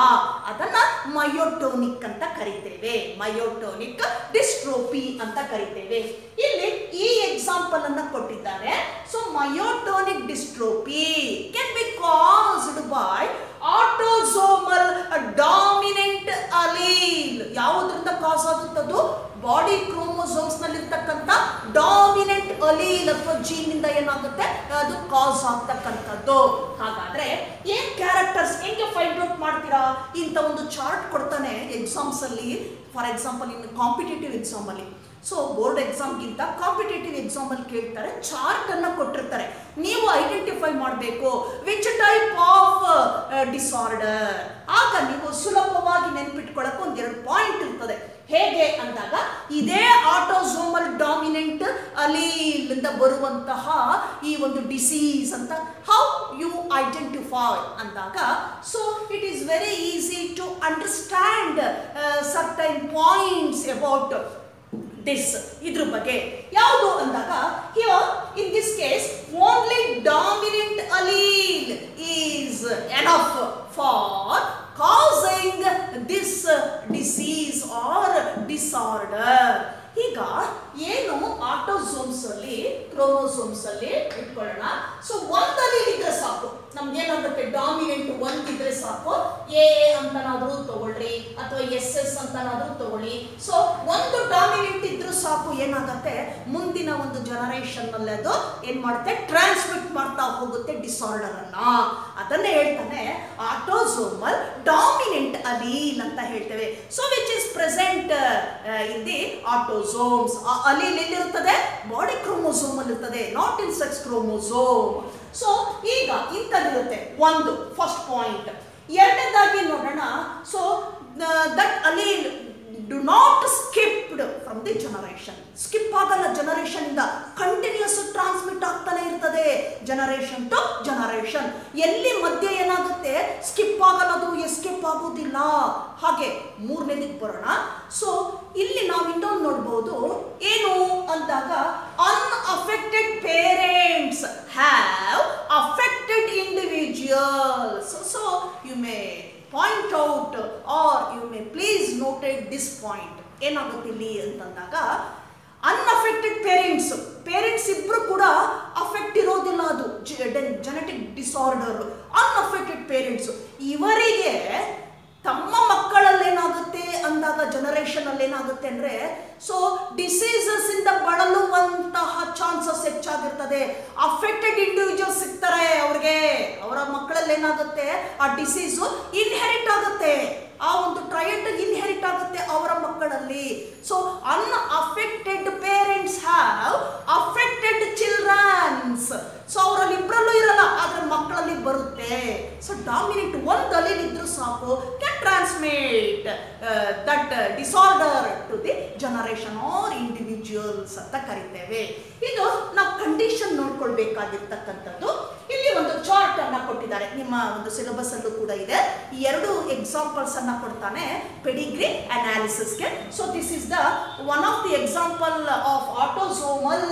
ಅದನ್ನ ಮಯೋಟೋನಿಕ್ ಅಂತ ಕರಿತೇವೆ, ಮಯೋಟೋನಿಕ್ ಡಿಸ್ಟ್ರೋಫಿ ಅಂತ ಕರಿತೇವೆ. ಇಲ್ಲಿ ಈ ಎಕ್ಸಾಂಪಲ್ ಅನ್ನ ಕೊಟ್ಟಿದ್ದಾರೆ. So myotonic dystrophy can be caused by autosomal dominant allele. ಯಾವುದರಿಂದ ಕಾಸ್ ಆಗುತ್ತದು? ಬಾಡಿ ಕ್ರೋಮೋಸೋಮ್ಸ್ ನಲ್ಲಿ ಇರ್ತಕ್ಕಂಥ ಡಾಮಿನೆಂಟ್ ಅಲೀಲ್ ಅಥವಾ ಜೀನ್ ಇಂದ ಏನಾಗುತ್ತೆ, ಅದು ಕಾಸ್ ಆಗ್ತಕ್ಕಂಥದ್ದು. ಹಾಗಾದ್ರೆ ಏನ್ ಕ್ಯಾರೆಕ್ಟರ್ಸ್ ಹೆಂಗೆ ಫೈಂಡ್ ಔಟ್ ಮಾಡ್ತೀರಾ? ಇಂಥ ಒಂದು ಚಾರ್ಟ್ ಕೊಡ್ತಾನೆ ಎಕ್ಸಾಮ್ಸ್ ಅಲ್ಲಿ. For example in competitive exam ಅಲ್ಲಿ, ಸೊ ಬೋರ್ಡ್ ಎಕ್ಸಾಮ್ಗಿಂತ ಕಾಂಪಿಟೇಟಿವ್ ಎಕ್ಸಾಮ್ ಅಲ್ಲಿ ಕೇಳ್ತಾರೆ, ಚಾರ್ಟ್ ಅನ್ನ ಕೊಟ್ಟಿರ್ತಾರೆ, ನೀವು ಐಡೆಂಟಿಫೈ ಮಾಡಬೇಕು ವಿಚ್ ಟೈಪ್ ಆಫ್ ಡಿಸಾರ್ಡರ್. ಆಗ ನೀವು ಸುಲಭವಾಗಿ ನೆನ್ಪಿಟ್ಕೊಳ್ಳಕ್ಕೆ ಒಂದೆರಡು ಪಾಯಿಂಟ್ ಇರ್ತದೆ. ಹೇಗೆ ಅಂದಾಗ, ಇದೇ ಆಟೋಸೋಮಲ್ ಡಾಮಿನೆಂಟ್ ಅಲೀಲ್ ಇಂದ ಬರುವಂತಹ ಈ ಒಂದು ಡಿಸೀಸ್ ಅಂತ ಹೌ ಯು ಐಡೆಂಟಿಫೈ ಅಂದಾಗ, so it is very easy to understand certain points about this. ಇದ್ರ ಬಗ್ಗೆ ಯಾವುದು ಅಂದಾಗ, here in this case only dominant allele is enough for causing this disease or disorder. ಈಗ ಏನು ಆಟೋಸೋಮ್ಸ್ ಅಲ್ಲಿ ಕ್ರೋಮೋಸೋಮ್ಸ್ ಅಲ್ಲಿ ಇಟ್ಕೊಳ್ಳೋಣ. ಸೊ ಒಂದಲ್ಲಿ ಇದ್ರೆ ಸಾಕು, ನಮ್ಗೆ ಏನಾಗುತ್ತೆ, ಡಾಮಿನೆಂಟ್ ಒಂದಿದ್ರೆ ಸಾಕು, ಎ ಅಂತನಾದ್ರೂ ತಗೊಳ್ರಿ ಅಥವಾ ಎಸ್ ಎಸ್ ಅಂತನಾದ್ರೂ ತಗೊಳ್ಳಿ. ಸೊ ಒಂದು ಡಾಮಿನೆಂಟ್ ಇದ್ರೂ ಸಾಕು, ಏನಾಗತ್ತೆ ಮುಂದಿನ ಒಂದು ಜನರೇಷನ್ ನಲ್ಲಿ ಅದು ಏನ್ ಮಾಡುತ್ತೆ, ಟ್ರಾನ್ಸ್ಮಿಟ್ ಮಾಡ್ತಾ ಹೋಗುತ್ತೆ ಡಿಸಾರ್ಡರ್ ಅನ್ನ. ಅದನ್ನೇ ಹೇಳ್ತಾನೆ ಆಟೋಸೋಮಲ್ ಡಾಮಿನೆಂಟ್ ಅಲೀಲ್ ಅಂತ ಹೇಳ್ತೇವೆ. So which is present in the autosomes. Allele ಎಲ್ಲಿರುತ್ತದೆ, ಬಾಡಿ ಕ್ರೋಮೋಸೋಮ್ ಅಲ್ಲಿ ಇರ್ತದೆ, not in sex chromosome. So ಈಗ ಇಂಥದ್ದಿರುತ್ತೆ ಒಂದು ಫಸ್ಟ್ ಪಾಯಿಂಟ್. ಎರಡನೇದಾಗಿ ನೋಡೋಣ. So that allele do not skipped from the generation. Skip ಆಗಲ್ಲ, ಜನರೇಷನ್ ಇಂದ ಕಂಟಿನ್ಯೂಸ್ ಟ್ರಾನ್ಸ್ಮಿಟ್ ಆಗ್ತಾನೆ ಇರ್ತದೆ ಜನರೇಷನ್ ಟು ಜನರೇಷನ್. ಎಲ್ಲಿ ಮಧ್ಯೆ ಏನಾಗುತ್ತೆ, ಸ್ಕಿಪ್ ಆಗಲ್ಲ, ಅದು ಎಸ್ಕೇಪ್ ಆಗೋದಿಲ್ಲ. ಹಾಗೆ ಮೂರನೇದಕ್ಕೆ ಬರೋಣ. ಸೊ ಇಲ್ಲಿ ನಾವು ಇನ್ನೊಂದು ನೋಡ್ಬೋದು, ಏನು ಅಂದಾಗ unaffected parents have affected individuals. So you may point out or you may please noted this point. ಏನಾಗುತ್ತೆ ಇಲ್ಲಿ ಅಂತಂದಾಗ ಅನ್ಅಫೆಕ್ಟೆಡ್ ಪೇರೆಂಟ್ಸ್ ಇಬ್ರು ಕೂಡ ಅಫೆಕ್ಟ್ ಇರೋದಿಲ್ಲ, ಅದು ಜೆನೆಟಿಕ್ ಡಿಸಾರ್ಡರ್. ಅನ್ಅಫೆಕ್ಟೆಡ್ ಪೇರೆಂಟ್ಸ್ ಇವರಿಗೆ ತಮ್ಮ ಮಕ್ಕಳಲ್ಲಿ ಏನಾಗುತ್ತೆ ಅಂದಾಗ ಜನರೇಷನ್ ಅಲ್ಲಿ ಏನಾಗುತ್ತೆ ಅಂದ್ರೆ, ಸೊ ಡಿಸೀಸಸ್ ಇಂದ ಬಳಲುವಂತಹ ಚಾನ್ಸಸ್ ಹೆಚ್ಚಾಗಿರ್ತದೆ. ಅಫೆಕ್ಟೆಡ್ ಇಂಡಿವಿಜುವಲ್ ಸಿಗ್ತಾರೆ ಅವ್ರಿಗೆ, ಅವರ ಮಕ್ಕಳಲ್ಲಿ ಏನಾಗುತ್ತೆ ಆ ಡಿಸೀಸು ಇನ್ಹೆರಿಟ್ ಆಗುತ್ತೆ, ಆ ಒಂದು ಟ್ರಯಡ್ ಇನ್ಹೆರಿಟ್ ಆಗುತ್ತೆ ಅವರ ಮಕ್ಕಳಲ್ಲಿ. So unaffected parents have affected childrens. So ಅವರಲ್ಲಿ ಇಬ್ಬರಲ್ಲೂ ಇರಲ್ಲ, ಆದ್ರೆ ಮಕ್ಕಳಲ್ಲಿ ಬರುತ್ತೆ. ಸೊ ಡಾಮಿನೆಂಟ್ ಒಂದು ಅಲೀಲ್ ಇದ್ರೂ ಸಾಕು, can transmit that disorder to the generation or individuals ಅಂತ ಕರಿತೇವೆ. ಇದು ನಾವು ಕಂಡೀಷನ್ ನೋಡ್ಕೊಳ್ಬೇಕಾಗಿರ್ತಕ್ಕಂಥದ್ದು. ಇಲ್ಲಿ ಒಂದು ಚಾರ್ಟ್ ಅನ್ನ ಕೊಟ್ಟಿದ್ದಾರೆ, ನಿಮ್ಮ ಒಂದು ಸಿಲೆಬಸ್ ಅಲ್ಲೂ ಕೂಡ ಇದೆ. ಈ ಎರಡು ಎಕ್ಸಾಂಪಲ್ಸ್ ಅನ್ನ ಕೊಡ್ತಾನೆ ಪೆಡಿಗ್ರಿ ಅನಾಲಿಸಿಸ್ಗೆ. So this is the one of the example of autosomal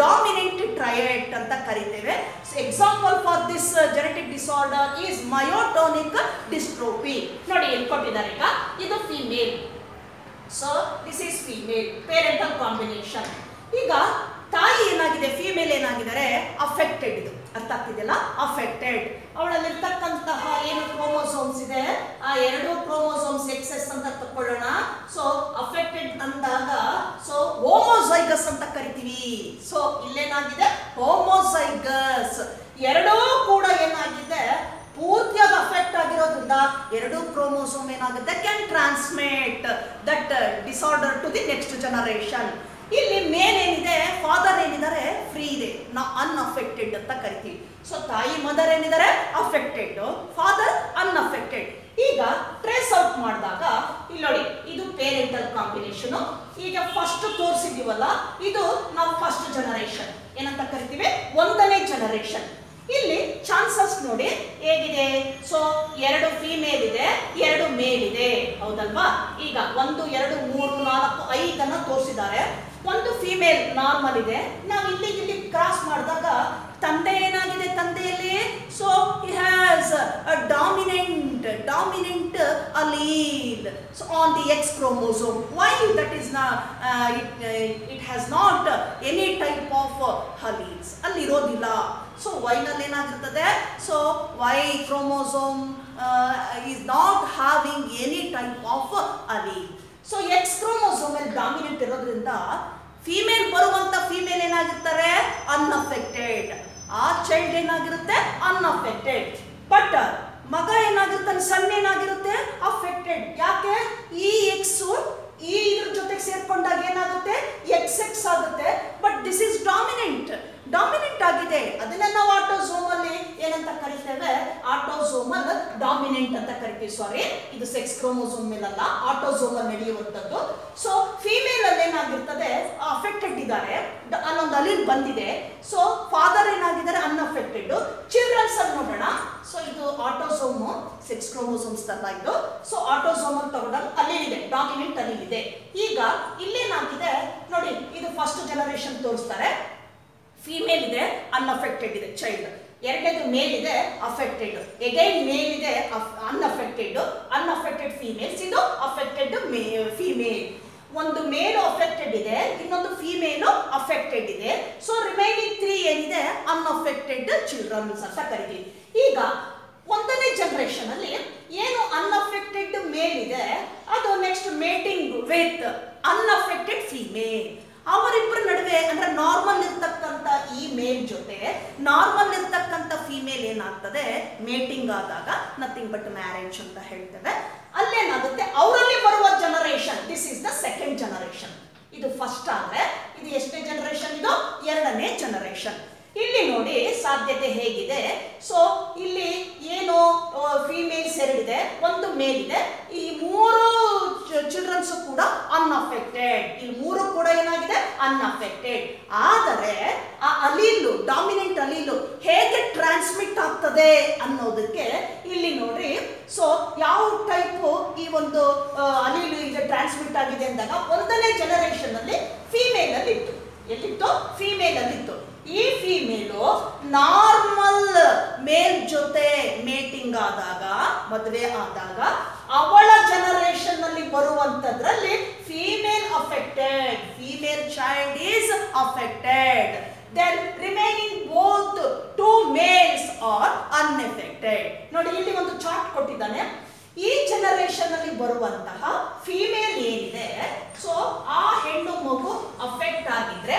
dominant trait ಅಂತ ಕರಿತೇವೆ. Example for this genetic disorder is myotonic dystrophy. ನೋಡಿ ಇಲ್ಲಿ ಕೊಟ್ಟಿದ್ದಾರೆ, ಈಗ ಇದು female. So this is female parental combination. ಈಗ ತಾಯಿ ಏನಾಗಿದೆ, ಫಿಮೇಲ್ ಏನಾಗಿದ್ದಾರೆ, ಅಫೆಕ್ಟೆಡ್. ಇದು ಅರ್ಥ ಆಗ್ತಿದೆಯಲ್ಲ, ಅಫೆಕ್ಟೆಡ್. ಅವಳಲ್ಲಿರ್ತಕ್ಕಂತಹ ಏನು ಕ್ರೋಮೋಸೋಮ್ಸ್ ಇದೆ, ಆ ಎರಡು ಕ್ರೋಮೋಸೋಮ್ಸ್ ಎಕ್ಸೆಸ್ ಅಂತ ತಕೊಳ್ಳೋಣ. ಸೊ ಅಫೆಕ್ಟೆಡ್ ಅಂದಾಗ ಸೊ ಹೋಮೋಜೈಗಸ್ ಅಂತ ಕರಿತೀವಿ. ಸೊ ಇಲ್ಲೇನಾಗಿದೆ, ಹೋಮೋಜೈಗಸ್. ಎರಡೂ ಕೂಡ ಏನಾಗಿದೆ, ಪೂರ್ತಿಯಾಗಿ ಅಫೆಕ್ಟ್ ಆಗಿರೋದ್ರಿಂದ ಎರಡು ಕ್ರೋಮೋಸೋಮ್ ಏನಾಗುತ್ತೆ, can transmit that disorder to the next generation. ಇಲ್ಲಿ ಮೇಲ್ ಏನಿದೆ, ಫಾದರ್ ಏನಿದ್ದಾರೆ ಫ್ರೀ ಇದೆ, ನಾವು ಅನ್ಅಫೆಕ್ಟೆಡ್ ಅಂತ ಕರಿತೀವಿ. ಸೊ ತಾಯಿ ಮದರ್ ಏನಿದ್ದಾರೆ ಅಫೆಕ್ಟೆಡ್, ಫಾದರ್ ಅನ್ಅಫೆಕ್ಟೆಡ್. ಈಗ ಟ್ರೇಸ್ ಔಟ್ ಮಾಡಿದಾಗ ಇಲ್ಲಿ ನೋಡಿ, ಇದು ಪೇರೆಂಟಲ್ ಕಾಂಬಿನೇಷನ್. ಈಗ ಫಸ್ಟ್ ತೋರಿಸಿದೀವಲ್ಲ, ಇದು ನಾವು ಫಸ್ಟ್ ಜನರೇಷನ್ ಏನಂತ ಕರಿತೀವಿ, ಒಂದನೇ ಜನರೇಷನ್. ಇಲ್ಲಿ ಚಾನ್ಸಸ್ ನೋಡಿ ಹೇಗಿದೆ. ಸೊ ಎರಡು ಫಿಮೇಲ್ ಇದೆ, ಎರಡು ಮೇಲ್ ಇದೆ, ಹೌದಲ್ವಾ? ಈಗ 1 2 3 4 5 ತೋರಿಸಿದ್ದಾರೆ. ಒಂದು ಫಿಮೇಲ್ ನಾರ್ಮಲ್ ಇದೆ. ನಾವು ಇಲ್ಲಿ ಕ್ರಾಸ್ ಮಾಡಿದಾಗ ತಂದೆ ಏನಾಗಿದೆ, ತಂದೆಯಲ್ಲಿ so he has a dominant allele so on the X chromosome. Why that is not it has not any type of alleles ಅಲ್ಲಿ ಇರೋದಿಲ್ಲ. ಸೊ Y ನಲ್ಲಿ ಏನಾಗಿರ್ತದೆ, so Y chromosome is not having any type of allele. So X chromosome ಅಲ್ಲಿ ಡಾಮಿನೆಂಟ್ ಇರೋದ್ರಿಂದ ಫಿಮೇಲ್ ಬರುವಂತ ಫಿಮೇಲ್ ಏನಾಗಿರ್ತಾರೆ, ಅನ್ಅಫೆಕ್ಟೆಡ್. ಆ ಚೈಲ್ಡ್ ಏನಾಗಿರುತ್ತೆ, ಅನ್ಅಫೆಕ್ಟೆಡ್. ಬಟ್ ಮಗ ಏನಾಗಿರ್ತಾನೆ, ಸನ್ ಏನಾಗಿರುತ್ತೆ, ಅಫೆಕ್ಟೆಡ್. ಯಾಕೆ, ಈ ಎಕ್ಸ್ ಈ ಇದ್ರ ಜೊತೆಗೆ ಸೇರ್ಕೊಂಡಾಗ ಏನಾಗುತ್ತೆ, XX ಆಗುತ್ತೆ. ಬಟ್ ದಿಸ್ ಇಸ್ ಡಾಮಿನೆಂಟ್ ಆಗಿದೆ. ಅದನ್ನ ನಾವು ಆಟೋಸೋಮಲ್ಲಿ ಏನಂತ ಕರಿತೇವೆ, ಆಟೋಸೋಮಲ್ ಡಾಮಿನೆಂಟ್ ಅಂತ ಕರಿತೀವಿ. ಸಾರಿ, ಇದು ಸೆಕ್ಸ್ ಕ್ರೋಮೋಸೋಮ್ ಮೇಲಲ್ಲ, ಆಟೋಸೋಮಲ್ ನಡೆಯುವಂಥದ್ದು. ಸೊ ಫಿಮೇಲ್ ಅಲ್ಲಿ ಏನಾಗಿರ್ತದೆ, ಅಫೆಕ್ಟೆಡ್ ಇದ್ದಾರೆ, ಅಲ್ಲೊಂದು ಅಲೀಲ್ ಬಂದಿದೆ. ಸೊ ಫಾದರ್ ಏನಾಗಿದ್ದಾರೆ, ಅನ್ಅಫೆಕ್ಟೆಡ್. ಚಿಲ್ಡ್ರನ್ಸ್ ಅಲ್ಲಿ ನೋಡೋಣ. ಸೊ ಇದು ಆಟೋಸೋಮ್, ಸೆಕ್ಸ್ ಕ್ರೋಮೋಸೋಮ್ಸ್ ತರ ಇದು. ಸೊ ಆಟೋಸೋಮಲ್ ತಗೊಂಡಾಗ ಅಲ್ಲಿದೆ, ಡಾಮಿನೆಂಟ್ ಅಲ್ಲಿದೆ. ಈಗ ಇಲ್ಲೇನಾಗಿದೆ ನೋಡಿ, ಇದು ಫಸ್ಟ್ ಜನರೇಷನ್ ತೋರಿಸ್ತಾರೆ. ಫಿಮೇಲ್ ಇದೆ, ಅನ್ಅಫೆಕ್ಟೆಡ್ ಇದೆ ಚೈಲ್ಡ್. ಎರಡನೇದು ಮೇಲ್ ಇದೆ, ಅಫೆಕ್ಟೆಡ್. ಎಗೈನ್ ಮೇಲ್ ಇದೆ, ಅನ್ಅಫೆಕ್ಟೆಡ್ ಫಿಮೇಲ್ಸ್. ಇದು ಅಫೆಕ್ಟೆಡ್ ಫಿಮೇಲ್. ಒಂದು ಮೇಲ್ ಅಫೆಕ್ಟೆಡ್ ಇದೆ, ಇನ್ನೊಂದು ಫಿಮೇಲ್ ಅಫೆಕ್ಟೆಡ್ ಇದೆ. ಸೊ ರಿಮೈನಿಂಗ್ 3 ಏನಿದೆ, ಅನ್ಅಫೆಕ್ಟೆಡ್ ಚಿಲ್ಡ್ರನ್ಸ್ ಅಂತ ಕರಿತೀವಿ. ಈಗ ಒಂದನೇ ಜನರೇಷನ್ ಆದಾಗ ನಥಿಂಗ್ ಬಟ್ ಮ್ಯಾರೇಜ್ ಅಂತ ಹೇಳ್ತೇವೆ. ಅಲ್ಲೇನಾಗುತ್ತೆ ಅವರಲ್ಲಿ ಬರುವ generation, this is the second generation. ಇದು ಫಸ್ಟ್ ಆದ್ರೆ ಇದು ಎಷ್ಟನೇ ಜನರೇಷನ್? ಇದು ಎರಡನೇ ಜನರೇಷನ್. ಇಲ್ಲಿ ನೋಡಿ ಸಾಧ್ಯತೆ ಹೇಗಿದೆ. ಸೊ ಇಲ್ಲಿ ಏನು ಫಿಮೇಲ್ಸ್ ಎರಡಿದೆ, ಒಂದು ಮೇಲ್ ಇದೆ. ಈ ಮೂರು ಚಿಲ್ಡ್ರನ್ಸ್ ಕೂಡ ಅನ್ಅಫೆಕ್ಟೆಡ್. ಈ ಮೂರು ಕೂಡ ಏನಾಗಿದೆ? ಅನ್ಅಫೆಕ್ಟೆಡ್. ಆದರೆ ಆ ಅಲೀಲು, ಡಾಮಿನೆಂಟ್ ಅಲೀಲು ಹೇಗೆ ಟ್ರಾನ್ಸ್ಮಿಟ್ ಆಗ್ತದೆ ಅನ್ನೋದಕ್ಕೆ ಇಲ್ಲಿ ನೋಡ್ರಿ. ಸೊ ಯಾವ ಟೈಪ್ ಈ ಒಂದು ಅಲೀಲು ಈಗ ಟ್ರಾನ್ಸ್ಮಿಟ್ ಆಗಿದೆ ಅಂದಾಗ ಒಂದನೇ ಜನರೇಷನ್ ಅಲ್ಲಿ ಫಿಮೇಲ್ ಅಲ್ಲಿ ಇತ್ತು. ಎಲ್ಲಿತ್ತು? ಫಿಮೇಲ್ ಅಲ್ಲಿ ಇತ್ತು. ಈ ಫಿಮೇಲು ನಾರ್ಮಲ್ ಮೇಲ್ ಜೊತೆ ಮೇಟಿಂಗ್ ಆದಾಗ, ಮದುವೆ ಆದಾಗ ಅವಳ ಜನರೇಷನ್ ಅಲ್ಲಿ ಬರುವಂತದ್ರಲ್ಲಿ female affected, female child is affected. Then remaining both two males are unaffected. ನೋಡಿ ಇಲ್ಲಿ ಒಂದು ಚಾರ್ಟ್ ಕೊಟ್ಟಿದ್ದಾನೆ. ಈ ಜನರೇಷನ್ ಅಲ್ಲಿ ಬರುವಂತಹ ಫಿಮೇಲ್ ಏನಿದೆ, ಸೊ ಆ ಹೆಣ್ಣು ಮಗು ಅಫೆಕ್ಟ್ ಆಗಿದ್ರೆ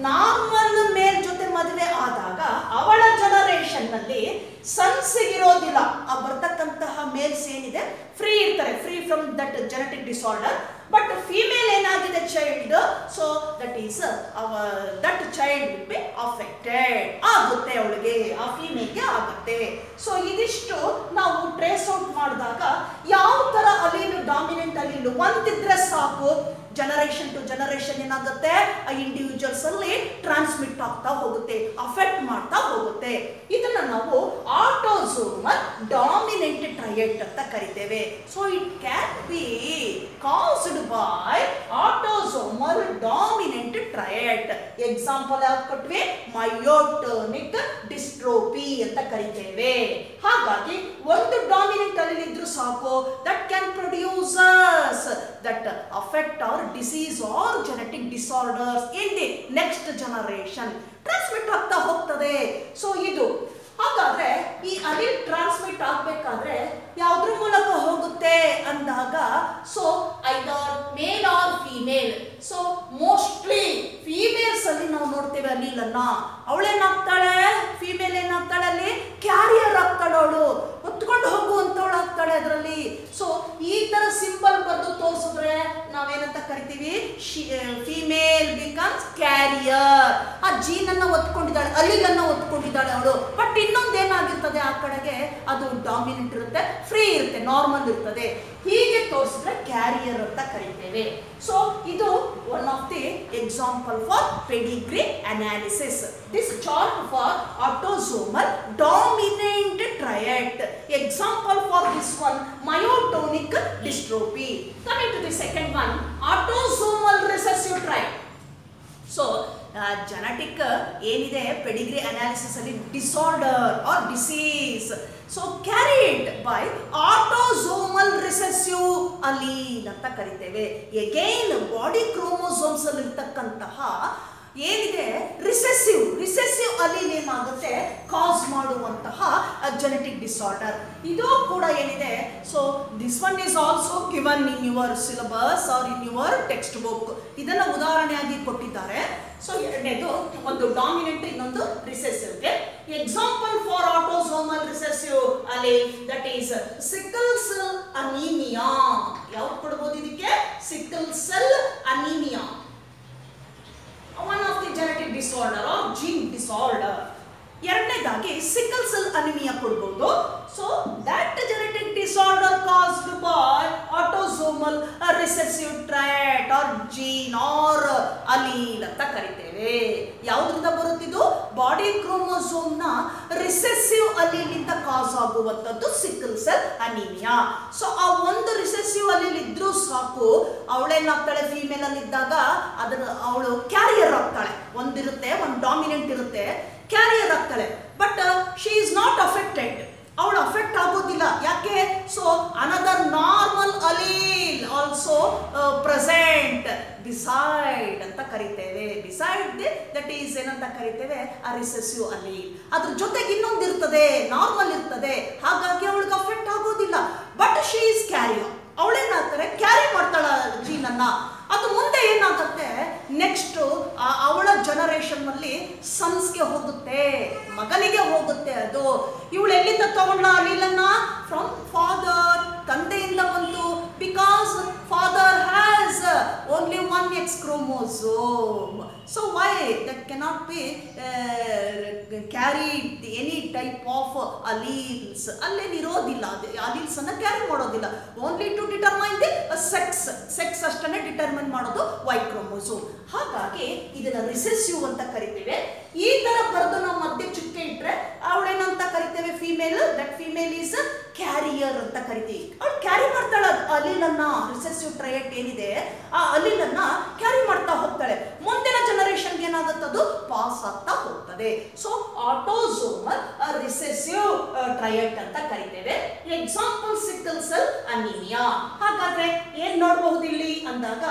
ನಾರ್ಮಲ್ ಮೇಲ್ ಜೊತೆ ಮದುವೆ ಆದಾಗ ಅವಳ ಜನರೇಷನ್ ನಲ್ಲಿ ಸನ್ಸ್ ಇರೋದಿಲ್ಲ. ಆ ಬರ್ತಕ್ಕಂತಹ ಮೇಲ್ಸ್ ಏನಿದೆ ಫ್ರೀ ಇರ್ತಾರೆ, free from that genetic disorder. But female ಏನಾಗಿದೆ child, so that is that child will be affected. ಆಗುತ್ತೆ ಅವಳಿಗೆ, ಆ ಫಿಮೇಲ್ಗೆ ಆಗುತ್ತೆ. ಸೊ ಇದಿಷ್ಟು ನಾವು ಟ್ರೇಸ್ ಔಟ್ ಮಾಡಿದಾಗ ಯಾವ ತರ ಅಲೀಲು, ಡಾಮಿನೆಂಟ್ ಅಲೀಲು ಒಂದಿದ್ರೆ ಸಾಕು, ಜನರೇಷನ್ ಟು ಜನರೇಷನ್ ಏನಾಗುತ್ತೆ ಆ ಇಂಡಿವಿಜುವಲ್ಸ್ ಅಲ್ಲಿ ಟ್ರಾನ್ಸ್ಮಿಟ್ ಆಗ್ತಾ ಹೋಗುತ್ತೆ, ಅಫೆಕ್ಟ್ ಮಾಡ್ತಾ ಹೋಗುತ್ತೆ. ಇದನ್ನ ನಾವು ಆಟೋಸೋಮಲ್ ಡಾಮಿನೆಂಟ್ ಟ್ರಯಡ್ ಅಂತ ಕರಿತೇವೆ. So it can be caused by autosomal dominant trait. Example ಯಾವ್ದು ಕೊಟ್ವಿ? ಮಯೋಟೋನಿಕ್ ಡಿಸ್ಟ್ರೋಫಿ ಅಂತ ಕರಿತೇವೆ. ಹಾಗಾಗಿ ಒಂದು ಡಾಮಿನೆಂಟ್ ಅಲ್ಲಿ ಇದ್ರೂ ಸಾಕು, that can produces that affect or disease or genetic disorders in the next generation. Transmit ಆಗ್ತಾ ಹೋಗ್ತದೆ. ಸೊ ಇದು ಹಾಗಾದ್ರೆ ಈ ಅಲೀಲ್ ಟ್ರಾನ್ಸ್ಮಿಟ್ ಆಗಬೇಕಾದ್ರೆ ಯಾವುದ್ರ ಮೂಲಕ ಹೋಗುತ್ತೆ ಅಂದಾಗ, so either male or female. So mostly females ಅಲ್ಲಿ ನಾವು ನೋಡ್ತೇವೆ ಅಲೀಲ್ ಅನ್ನ. ಅವಳೇನಾಗ್ತಾಳೆ? ಫಿಮೇಲ್ ಏನಾಗ್ತಾಳೆ? ಅಲ್ಲಿ ಕ್ಯಾರಿಯರ್ ಆಗ್ತಾಳೆ, ಅವಳು ಹೊತ್ಕೊಂಡು ಹೋಗುವಂತವಳು ಆಗ್ತಾಳೆ ಅದರಲ್ಲಿ. ಸೊ ಈ ತರ ಸಿಂಬಲ್ ಬರೆದು ತೋರಿಸಿದ್ರೆ ನಾವೇನಂತ ಕರಿತೀವಿ? Female becomes carrier. ಆ ಜೀನ್ ಅನ್ನ ಒತ್ಕೊಂಡಿದ್ದಾಳೆ, ಅಲೀಲ್ ಅನ್ನ ಒತ್ಕೊಂಡಿದ್ದಾಳೆ ಅವಳು. ಬಟ್ ಇನ್ನೊಂದೇನಾಗಿರ್ತದೆ ಆ ಕಡೆಗೆ, ಅದು ಡಾಮಿನೆಂಟ್ ಇರುತ್ತೆ, ಫ್ರೀ ಇರುತ್ತೆ, ನಾರ್ಮಲ್ ಇರ್ತದೆ. ಹೀಗೆ ತೋರಿಸಿದ್ರೆ ಕ್ಯಾರಿಯರ್ ಅಂತ ಕರಿತೇವೆ. ಸೊ ಇದು one of the example for pedigree analysis. This chart for autosomal dominant trait. Example for this one myotonic dystrophy. Coming to the second one, autosomal recessive trait. So genetic ಏನಿದೆ ಪೆಡಿಗ್ರಿ ಅನಾಲಿಸಿಸ್ ಅಲ್ಲಿ disorder or disease, so carried by autosomal recessive allele ಅಂತ ಕರಿತೇವೆ. ಎಗೈನ್ ಬಾಡಿ ಕ್ರೋಮೋಸೋಮ್ಸ್ ಅಲ್ಲಿ ಇರ್ತಕ್ಕಂತಹ ಏನಿದೆ ರಿಸೆಸಿವ್ ಅಲೀಲ್ ಏನಾಗುತ್ತೆ ಕಾಸ್ ಮಾಡುವಂತಹ ಜೆನೆಟಿಕ್ ಡಿಸಾರ್ಡರ್. ಇದು ಕೂಡ ಏನಿದೆ, so this one is also given in your syllabus or in your textbook. ಇದನ್ನ ಉದಾಹರಣೆಯಾಗಿ ಕೊಟ್ಟಿದ್ದಾರೆ. ಸೊ ಎರಡನೇದು ಒಂದು ಡಾಮಿನೆಂಟ್, ಇನ್ನೊಂದು ರಿಸೆಸಿವ್ಗೆ. Example for autosomal recessive allele that is sickle cell anaemia. ಯಾವ್ದು ಕೊಡ್ಬೋದು ಇದಕ್ಕೆ? Sickle cell anaemia, one of the genetic disorder or gene disorder. ಎರಡನೇದಾಗಿ ಸಿಕಲ್ ಸೆಲ್ ಅನಿಮಿಯಾ ಕೊಡಬಹುದು. So that genetic disorder caused by autosomal recessive trait or gene or allele ಅಂತ ಕರಿತೇವೆ. ಯಾವುದರಿಂದ ಬರುತ್ತಿದ್ದು? ಬಾಡಿ ಕ್ರೋಮೋಸೋಮ್ ನ ರಿಸೆಸಿವ್ ಅಲೀಲ್ ಇಂದ ಕಾಸ್ ಆಗುವಂತದ್ದು ಸಿಕಲ್ ಸೆಲ್ ಅನಿಮಿಯಾ. ಸೊ ಆ ಒಂದು ರಿಸೆಸಿವ್ ಅಲೀಲ್ ಇದ್ರೂ ಸಾಕು, ಅವಳೇನಾಗ್ತಾಳೆ? ಫಿಮೇಲ್ ಅಲ್ಲಿ ಇದ್ದಾಗ ಅದನ್ನ ಅವಳು ಕ್ಯಾರಿಯರ್ ಆಗ್ತಾಳೆ. ಒಂದಿರುತ್ತೆ, ಒಂದು ಡಾಮಿನೆಂಟ್ ಇರುತ್ತೆ, ಕ್ಯಾರಿಯರ್ ಆಗ್ತಾಳೆ. But she is not affected, ಅವಳು ಅಫೆಕ್ಟ್ ಆಗೋದಿಲ್ಲ. ಯಾಕೆ? So another normal allele also present beside ಅಂತ ಕರಿತೇವೆ. ಬಿಸೈಡ್ ದಟ್ ಈಸ್ ಏನಂತ ಕರಿತೇವೆ? ಆ ರಿಸೆಸಿವ್ ಅಲೀಲ್. ಅದ್ರ ಜೊತೆಗೆ ಇನ್ನೊಂದು ಇರ್ತದೆ, ನಾರ್ಮಲ್ ಇರ್ತದೆ. ಹಾಗಾಗಿ ಅವಳಿಗೆ ಅಫೆಕ್ಟ್ ಆಗೋದಿಲ್ಲ. ಬಟ್ ಶಿ ಈಸ್ ಕ್ಯಾರಿಯರ್, ಅವಳೇನಾಗ್ತಾರೆ? ಕ್ಯಾರಿ ಮಾಡ್ತಾಳ ಜೀನ್ ಅನ್ನ. ಅದು ಮುಂದೆ ಏನಾಗುತ್ತೆ? ನೆಕ್ಸ್ಟ್ ಅವಳ ಜನರೇಷನ್ ನಲ್ಲಿ ಸನ್ಸ್ಗೆ ಹೋಗುತ್ತೆ, ಮಗನಿಗೆ ಹೋಗುತ್ತೆ. ಅದು ಇವಳು ಎಲ್ಲಿಂದ ತಗೊಂಡ ಅಲೀಲನ್ನ? autosome. So why that cannot be carried any type of alleles? ಅಲ್ಲೇನಿರೋದಿಲ್ಲ, alleles ಅನ್ನ ಕ್ಯಾರಿ ಮಾಡೋದಿಲ್ಲ. Only to determine the sex ಅಷ್ಟನ್ನೇ ಡಿಟರ್ಮೈನ್ ಮಾಡೋದು ವೈ ಕ್ರೋಮೋಸೋಮ್. ಹಾಗಾಗಿ ಇದನ್ನ ರಿಸೆಸಿವ್ ಅಂತ ಕರಿತೇವೆ. ಈ ತರ ಬರೆದು ನಾವು ಮಧ್ಯೆ ಚುಕ್ಕೆ ಇಟ್ರೆ ಅವಳೇನಂತ ಕರಿತೇವೆ? Female. That female is carrier ಅಂತ ಕರಿತೀವಿ. ಅವಳು ಕ್ಯಾರಿ ಮಾಡ್ತಾಳ ಅಲೀಲನ್ನ, ರಿಸೆಸಿವ್ ಟ್ರಯಟ್ ಏನಿದೆ ಆ ಅಲೀಲನ್ನ ಕ್ಯಾರಿ ಮಾಡ್ತಾ ಹೋಗ್ತಾಳೆ. ಮುಂದಿನ ಜನರೇಷನ್ಗೆ ಏನಾಗುತ್ತದು ಪಾಸ್ ಆಗ್ತಾ ಹೋಗ್ತದೆ. ಸೊ ಆಟೋಸೋಮಲ್ ರಿಸೆಸಿವ್ ಟ್ರಯಟ್ ಅಂತ ಕರಿತೇವೆ. Example sickle cell anaemia. ಹಾಗಾದ್ರೆ ಏನ್ ನೋಡಬಹುದು ಇಲ್ಲಿ ಅಂದಾಗ,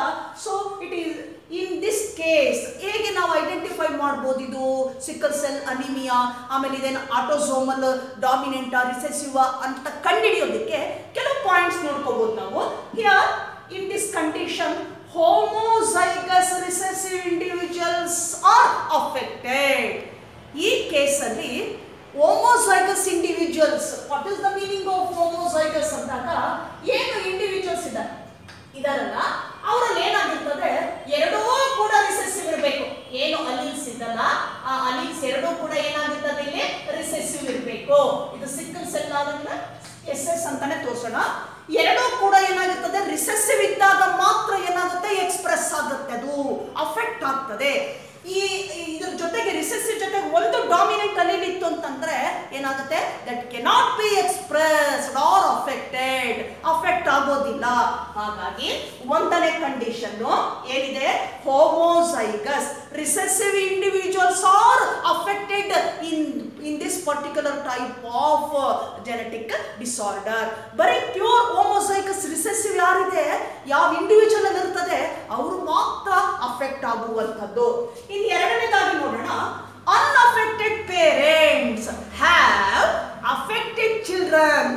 so it is in this case ಹೇಗೆ ನಾವು ಐಡೆಂಟಿಫೈ ಮಾಡಬಹುದು ಇದು ಸಿಕಲ್ ಸೆಲ್ ಅನಿಮಿಯಾ, ಆಮೇಲೆ ಇದೇನು ಆಟೋಸೋಮಲ್ ಡಾಮಿನೆಂಟ್ ರಿಸೆಸಿವ್ ಅಂತ ಕಂಡುಹಿಡಿಯೋದಕ್ಕೆ ಕೆಲವು ಪಾಯಿಂಟ್ಸ್ ನೋಡ್ಕೋಬಹುದು ನಾವು. Here in this condition homozygous recessive individuals are affected. ಈ ಕೇಸಲ್ಲಿ homozygous individuals, what is the meaning of homozygous ಅಂದಾಗ ಏನು ಇಂಡಿವಿಜುವಲ್ಸ್ ಇದಾರಲ್ಲ ಅವರಲ್ಲಿ ಏನಾಗಿರ್ತದೆ, ಎರಡೂ ಕೂಡ ರಿಸೆಸಿವ್ ಇರಬೇಕು. ಏನು ಅಲೀಲ್ಸ್ ಇದಲ್ಲ ಆ ಅಲೀಲ್ಸ್ ಎರಡೂ ಕೂಡ ಏನಾಗಿರ್ತದೆ ಇಲ್ಲಿ ರಿಸೆಸಿವ್ ಇರಬೇಕು. ಇದು ಸಿಕ್ಕಲ್ ಸೆಲ್ ಆದ್ರೆ SS ಅಂತಾನೆ ತೋರಿಸೋಣ. ಎರಡೂ ಕೂಡ ಏನಾಗುತ್ತದೆ ರಿಸೆಸಿವ್ ಇದ್ದಾಗ ಮಾತ್ರ ಏನಾಗುತ್ತೆ ಎಕ್ಸ್ಪ್ರೆಸ್ ಆಗುತ್ತೆ, ಅದು ಅಫೆಕ್ಟ್ ಆಗ್ತದೆ. ಇದ್ರ ಜೊತೆಗೆ ರಿಸೆಸಿವ್ ಜೊತೆಗೆ ಒಂದು ಡಾಮಿನೆಂಟ್ ಅಲೀಲ್ ಇತ್ತು ಅಂತಂದ್ರೆ ಏನಾಗುತ್ತೆ, that cannot be expressed are affected, affect ಆಗೋದಿಲ್ಲ. ಹಾಗಾಗಿ ಒಂದನೇ ಕಂಡೀಷನ್ ಏನಿದೆ, homozygous recessive individuals or affected in this particular type of genetic disorder. ಬರೀ ಪ್ಯೂರ್ ಹೋಮೋಸೈಗಸ್ ರಿಸೆಸಿವ್ ಯಾರಿದೆ, ಯಾವ ಇಂಡಿವಿಜುವಲ್ ಅಲ್ಲಿ ಇರ್ತದೆ ಅವರು ಮಾತ್ರ ಅಫೆಕ್ಟ್ ಆಗುವಂಥದ್ದು. ಇನ್ನು ಎರಡನೇದಾಗಿ ನೋಡೋಣ, unaffected parents have affected children.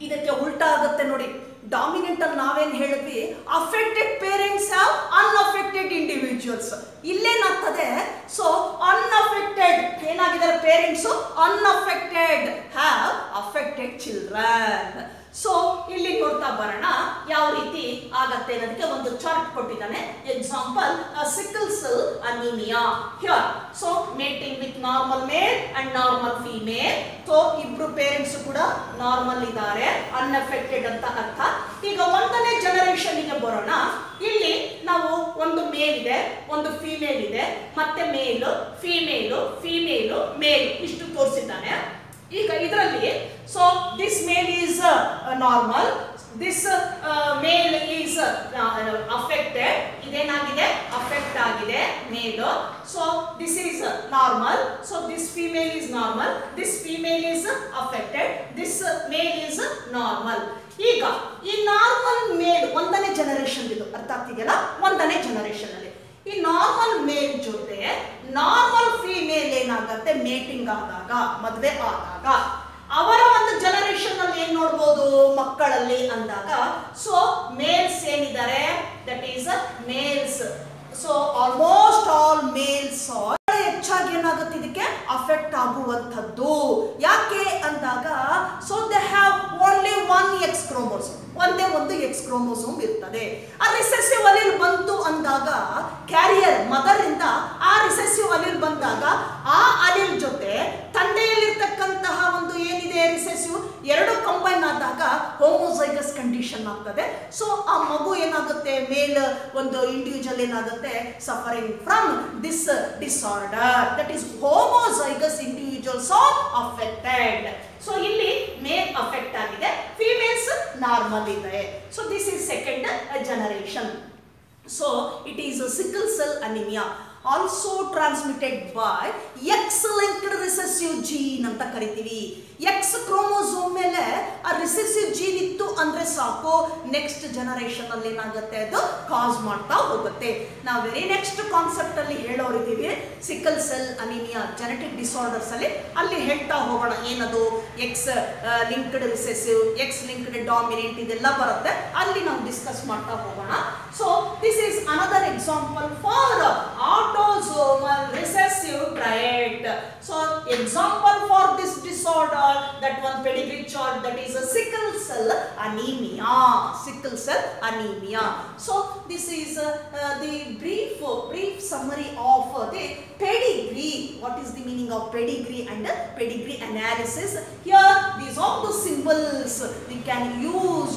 ಇದಕ್ಕೆ ಉಲ್ಟಾ ಆಗುತ್ತೆ ನೋಡಿ. ಡಾಮಿನೆಂಟ್ ಅಲ್ಲಿ ನಾವೇನ್ ಹೇಳಿದ್ವಿ, affected parents have unaffected individuals. ಇಲ್ಲೇನಾಗ್ತದೆ, ಸೊ ಅನ್ಅಫೆಕ್ಟೆಡ್ ಏನಾಗಿದ್ದಾರೆ parents, unaffected have affected children. So ಇಲ್ಲಿ ನೋಡ್ತಾ ಬರೋಣ ಯಾವ ರೀತಿ ಆಗತ್ತೆ ಅನ್ನೋದಕ್ಕೆ ಒಂದು ಚಾರ್ಟ್ ಕೊಟ್ಟಿದ್ದಾನೆ. Example sickle cell anaemia. Here so mating with normal male and normal female. So ಇಬ್ರು ಪೇರೆಂಟ್ಸ್ ಕೂಡ ನಾರ್ಮಲ್ ಇದ್ದಾರೆ, ಅನ್ಅಫೆಕ್ಟೆಡ್ ಅಂತ ಅರ್ಥ. ಈಗ ಒಂದನೇ ಜನರೇಷನ್ ಗೆ ಬರೋಣ. ಇಲ್ಲಿ ನಾವು ಒಂದು ಮೇಲ್ ಇದೆ, ಒಂದು ಫೀಮೇಲ್ ಇದೆ, ಮತ್ತೆ ಮೇಲು ಫೀಮೇಲು ಫೀಮೇಲು ಮೇಲ್ ಇಷ್ಟು ತೋರಿಸಿದ್ದಾನೆ. ಈಗ ಇದರಲ್ಲಿ so this male is normal, this male is affected. ಇದೇನಾಗಿದೆ ಅಫೆಕ್ಟ್ ಆಗಿದೆ male. So this is normal, so this female is normal, this female is affected, this male is normal. ಈಗ ಈ ನಾರ್ಮಲ್ ಮೇಲ್ ಒಂದನೇ ಜನರೇಷನ್, ಇದು ಅರ್ಥ ಆಗ್ತಿದೆಯಲ್ಲ, ಒಂದನೇ ಜನರೇಷನ್ ಅಲ್ಲಿ ಈ ನಾರ್ಮಲ್ ಮೇಲ್ ಜೊತೆ ನಾರ್ಮಲ್ ಫೀಮೇಲ್ ಏನಾಗುತ್ತೆ ಮೇಟಿಂಗ್ ಆದಾಗ, ಮದುವೆ ಆದಾಗ ಅವರ ಒಂದು ಜನರೇಷನ್ ಅಲ್ಲಿ ಏನ್ ನೋಡ್ಬೋದು ಮಕ್ಕಳಲ್ಲಿ ಅಂದಾಗ, ಸೊ ಮೇಲ್ಸ್ ಏನಿದ್ದಾರೆ that is males. So almost all males ಹೆಚ್ಚಾಗಿ ಏನಾಗುತ್ತೆ ಇದಕ್ಕೆ ಅಫೆಕ್ಟ್ ಆಗುವಂಥದ್ದು. ಯಾಕೆ ಅಂದಾಗ, so they have only one X chromosome, ಒಂದೇ ಒಂದು ಎಕ್ಸ್ ಕ್ರೋಮೋಸೋಮ್ ಇರ್ತದೆ. ಆ ರಿಸೆಸಿವ್ ಅಲೀಲ್ ಬಂತು ಅಂದಾಗ ಕ್ಯಾರಿಯರ್ ಮದರ್ ಇಂದ ಆ ರಿಸೆಸಿವ್ ಅಲೀಲ್ ಬಂದಾಗ ಆ ಅಲೀಲ್ ಜೊತೆ ತಂದೆಯಲ್ಲಿರ್ತಕ್ಕಂತಹ ಒಂದು ಏನಿದೆ ರಿಸೆಸಿವ್ ಎರಡು ಕಂಬೈನ್ ಆದಾಗ ಹೋಮೋಸೈಗಸ್ ಕಂಡೀಷನ್ ಆಗ್ತದೆ. ಸೊ ಆ ಮಗು ಏನಾಗುತ್ತೆ, ಮೇಲ್ ಒಂದು ಇಂಡಿವಿಜುವಲ್ ಏನಾಗುತ್ತೆ suffering from this disorder, that is homozygous individuals or affected. So ಇಲ್ಲಿ ಮೇಲ್ ಅಫೆಕ್ಟ್ ಆಗಿದೆ, ಫೀಮೇಲ್ಸ್ ನಾರ್ಮಲ್ ಇದೆ. So this is second generation. So it is sickle cell anaemia, also transmitted by X linked recessive gene ಅಂತ ಕರಿತೀವಿ. ಎಕ್ಸ್ ಕ್ರೋಮೋಸೋಮ್ ಮೇಲೆ ಆ ರಿಸೆಸಿವ್ ಜೀನ್ ಇತ್ತು ಅಂದ್ರೆ ಸಾಕು, ನೆಕ್ಸ್ಟ್ ಜನರೇಷನ್ ಅಲ್ಲಿ ಏನಾಗುತ್ತೆ ಅದು ಕಾಸ್ ಮಾಡ್ತಾ ಹೋಗುತ್ತೆ. ನಾವು ವೆರಿ ನೆಕ್ಸ್ಟ್ ಕಾನ್ಸೆಪ್ಟ್ ಅಲ್ಲಿ ಹೇಳೋರಿದ್ದೀವಿ sickle cell anaemia genetic disorders ಅಲ್ಲಿ ಹೇಳ್ತಾ ಹೋಗೋಣ. ಏನದು X linked recessive, X linked dominant ಇದೆಲ್ಲ ಬರುತ್ತೆ, ಅಲ್ಲಿ ನಾವು ಡಿಸ್ಕಸ್ ಮಾಡ್ತಾ ಹೋಗೋಣ. So this is another example for autosomal recessive trait. So example for this disorder, that one pedigree chart, that is a sickle cell cell anemia. Sickle cell anemia. So this is the brief summary of the pedigree. What is the meaning of pedigree and pedigree analysis? Here these are the symbols we can use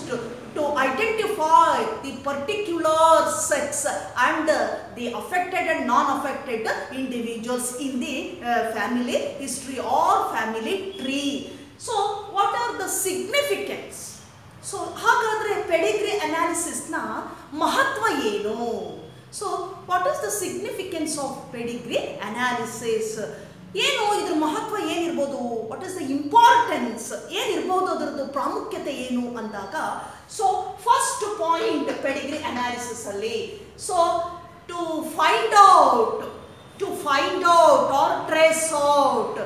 to identify the particular sex and the affected and non-affected individuals in the family history or family tree. So what are the significance? So ಹಾಗಾದ್ರೆ pedigree analysis ನ ಮಹತ್ವ ಏನು? So what is the significance of pedigree analysis? ಏನು ಇದ್ರ ಮಹತ್ವ ಏನಿರ್ಬೋದು? ವಾಟ್ ಇಸ್ ದ ಇಂಪಾರ್ಟೆನ್ಸ್ ಏನಿರ್ಬೋದು, ಅದರದ್ದು ಪ್ರಾಮುಖ್ಯತೆ ಏನು ಅಂದಾಗ, so first point pedigree analysis ಅಲ್ಲಿ, so to find out or trace out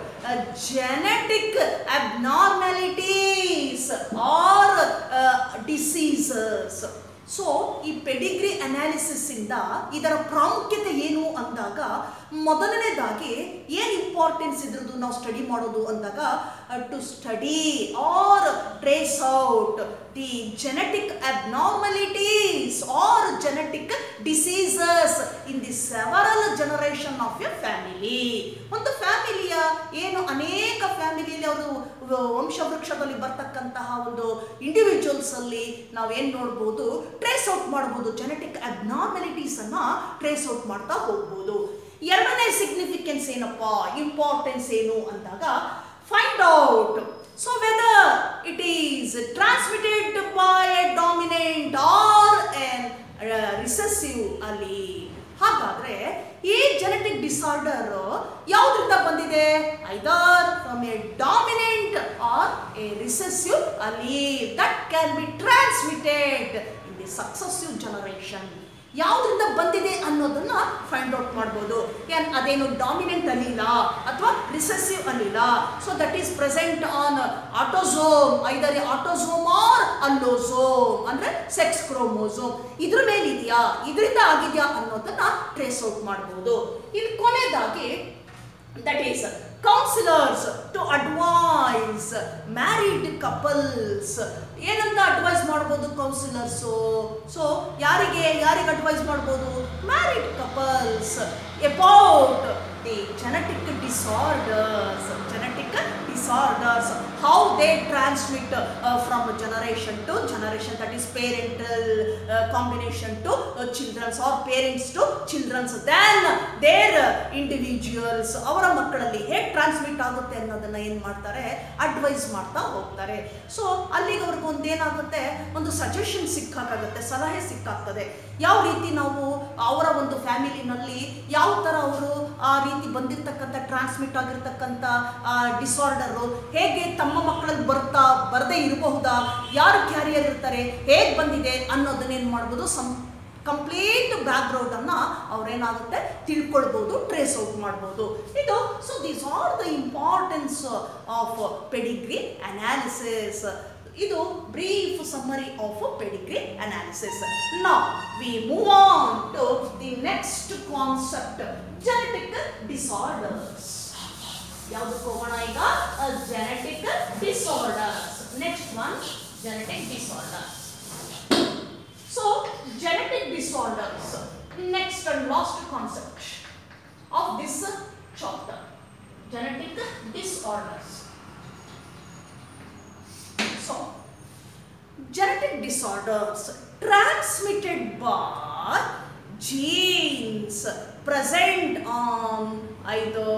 genetic abnormalities or diseases. So ಈ ಪೆಡಿಗ್ರಿ ಅನಾಲಿಸಿಸ್ ಇಂದ ಇದರ ಪ್ರಾಮುಖ್ಯತೆ ಏನು ಅಂದಾಗ, ಮೊದಲನೇದಾಗಿ ಏನು ಇಂಪಾರ್ಟೆನ್ಸ್ ಇದ್ರದ್ದು ನಾವು ಸ್ಟಡಿ ಮಾಡೋದು ಅಂದಾಗ, to study or trace out the genetic abnormalities or genetic diseases in the several generation of a family. ಒಂದು ಫ್ಯಾಮಿಲಿಯ ಏನು ಅನೇಕ ಫ್ಯಾಮಿಲಿಯಲ್ಲಿ ಅವರು ವಂಶವೃಕ್ಷದಲ್ಲಿ ಬರ್ತಕ್ಕಂತಹ ಒಂದು ಇಂಡಿವಿಜುವಲ್ಸ್ ಅಲ್ಲಿ ನಾವೇನು ನೋಡ್ಬೋದು, ಟ್ರೇಸ್ ಔಟ್ ಮಾಡ್ಬೋದು, ಜೆನೆಟಿಕ್ ಅಬ್ನಾರ್ಮಲಿಟೀಸ್ ಅನ್ನ ಟ್ರೇಸ್ ಔಟ್ ಮಾಡ್ತಾ ಹೋಗ್ಬೋದು. ಎರಡನೇ ಸಿಗ್ನಿಫಿಕೆನ್ಸ್ ಏನಪ್ಪ, ಇಂಪಾರ್ಟೆನ್ಸ್ ಏನು ಅಂದಾಗ, find out so whether it is transmitted by a dominant or an recessive ಅಲ್ಲಿ. ಹಾಗಾದ್ರೆ ಈ ಜೆನೆಟಿಕ್ ಡಿಸಾರ್ಡರ್ ಯಾವುದರಿಂದ ಬಂದಿದೆ? Either from a dominant or a recessive allele that can be transmitted in the successive generation. ಯಾವುದರಿಂದ ಬಂದಿದೆ ಅನ್ನೋದನ್ನ ಫೈಂಡ್ ಔಟ್ ಮಾಡ್ಬೋದು. ಅದೇನು ಡಾಮಿನೆಂಟ್ ಅಲ್ಲಿಲ್ಲ ಅಥವಾ ರಿಸೆಸಿವ್ ಅಲ್ಲಿಲ್ಲ. So that is present on autosome, either autosome or allosome, ಅಂದ್ರೆ ಸೆಕ್ಸ್ ಕ್ರೋಮೋಸೋಮ್. ಇದ್ರ ಮೇಲಿದೆಯಾ, ಇದರಿಂದ ಆಗಿದೆಯಾ ಅನ್ನೋದನ್ನ ಟ್ರೇಸ್ ಔಟ್ ಮಾಡ್ಬೋದು. ಇನ್ನು ಕೊನೆಯದಾಗಿ that is counsellors to advise married couples. ಏನಂತ ಅಡ್ವೈಸ್ ಮಾಡ್ಬೋದು ಕೌನ್ಸಿಲರ್ಸು? ಸೊ ಯಾರಿಗೆ ಅಡ್ವೈಸ್ ಮಾಡ್ಬೋದು? Married couples about the genetic disorders, how they transmit from generation to generation, that is parental combination to children or parents to children, then their individuals ಅವರ ಮಕ್ಕಳಲ್ಲಿ ಹೇಗೆ ಟ್ರಾನ್ಸ್ಮಿಟ್ ಆಗುತ್ತೆ ಅನ್ನೋದನ್ನ ಏನು ಮಾಡ್ತಾರೆ, ಅಡ್ವೈಸ್ ಮಾಡ್ತಾ ಹೋಗ್ತಾರೆ. ಸೊ ಅಲ್ಲಿಗೆ ಅವ್ರಿಗೆ ಒಂದೇನಾಗುತ್ತೆ, ಒಂದು ಸಜೆಷನ್ ಸಿಕ್ಕಾಗುತ್ತೆ, ಸಲಹೆ ಸಿಕ್ಕಾಗ್ತದೆ. ಯಾವ ರೀತಿ ನಾವು ಅವರ ಒಂದು ಫ್ಯಾಮಿಲಿನಲ್ಲಿ ಯಾವ ಥರ ಅವರು ಆ ರೀತಿ ಬಂದಿರತಕ್ಕಂಥ ಟ್ರಾನ್ಸ್ಮಿಟ್ ಆಗಿರ್ತಕ್ಕಂಥ ಡಿಸಾರ್ಡರು ಹೇಗೆ ತಮ್ಮ ಮಕ್ಕಳಲ್ಲಿ ಬರದೇ ಇರಬಹುದಾ, ಯಾರು ಕ್ಯಾರಿಯರ್ ಇರ್ತಾರೆ, ಹೇಗೆ ಬಂದಿದೆ ಅನ್ನೋದನ್ನೇನು ಮಾಡ್ಬೋದು, ಕಂಪ್ಲೀಟ್ ಬ್ಯಾಕ್ಗ್ರೌಂಡ್ ಅನ್ನ ಅವ್ರೇನಾಗುತ್ತೆ ತಿಳ್ಕೊಳ್ಬೋದು, ಟ್ರೇಸ್ ಔಟ್ ಮಾಡ್ಬೋದು. ಇದು so these are the importance of pedigree analysis. ಇದು brief summary of pedigree analysis. Now we move on to the next concept, genetic disorders. ಯಾವ್ದಕ್ಕೆ ಹೋಗೋಣ ಈಗ? Genetic disorders. Next one, genetic disorders. So genetic disorders, next and last concept of this chapter, genetic disorders. So genetic disorders transmitted by genes present on either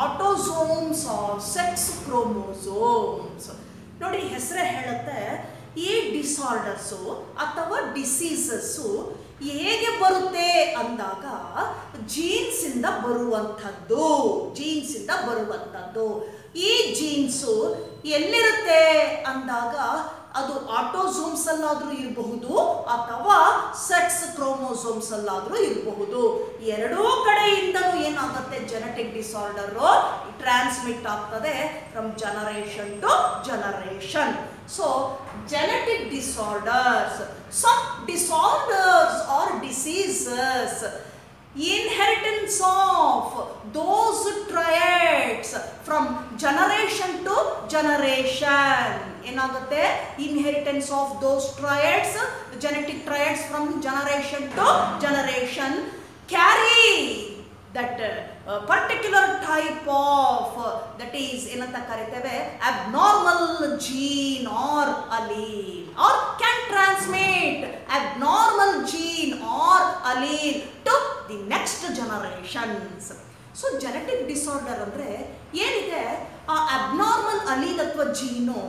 autosomes or sex chromosomes. ನೋಡಿ, ಹೆಸರೇ ಹೇಳುತ್ತೆ ಈ ಡಿಸಾರ್ಡರ್ಸು ಅಥವಾ ಡಿಸೀಸಸ್ಸು ಹೇಗೆ ಬರುತ್ತೆ ಅಂದಾಗ ಜೀನ್ಸಿಂದ ಬರುವಂಥದ್ದು. ಈ ಜೀನ್ಸು ಎಲ್ಲಿರುತ್ತೆ ಅಂದಾಗ ಅದು ಆಟೋಸೋಮ್ಸ್ ಅಲ್ಲಾದರೂ ಇರಬಹುದು ಅಥವಾ ಸೆಕ್ಸ್ ಕ್ರೋಮೋಸೋಮ್ಸ್ ಅಲ್ಲಾದರೂ ಇರಬಹುದು. ಎರಡೂ ಕಡೆಯಿಂದಲೂ ಏನಾಗುತ್ತೆ, ಜೆನೆಟಿಕ್ ಡಿಸಾರ್ಡರ್ ಟ್ರಾನ್ಸ್ಮಿಟ್ ಆಗ್ತದೆ from generation to generation. So genetic disorders, some disorders or diseases inheritance of those triads from generation to generation. ಏನಾಗುತ್ತೆ? Inheritance of those triads, genetic triads from generation to generation carry that particular type of that is ಏನಂತ ಕರೀತೇವೆ abnormal gene or allele or can transmit abnormal gene or allele to the next generations. So genetic disorder ಅಂದರೆ ಏನಿದೆ, ಆ ಅಬ್ನಾರ್ಮಲ್ ಅಲೀಲ್ ಅಥವಾ ಜೀನು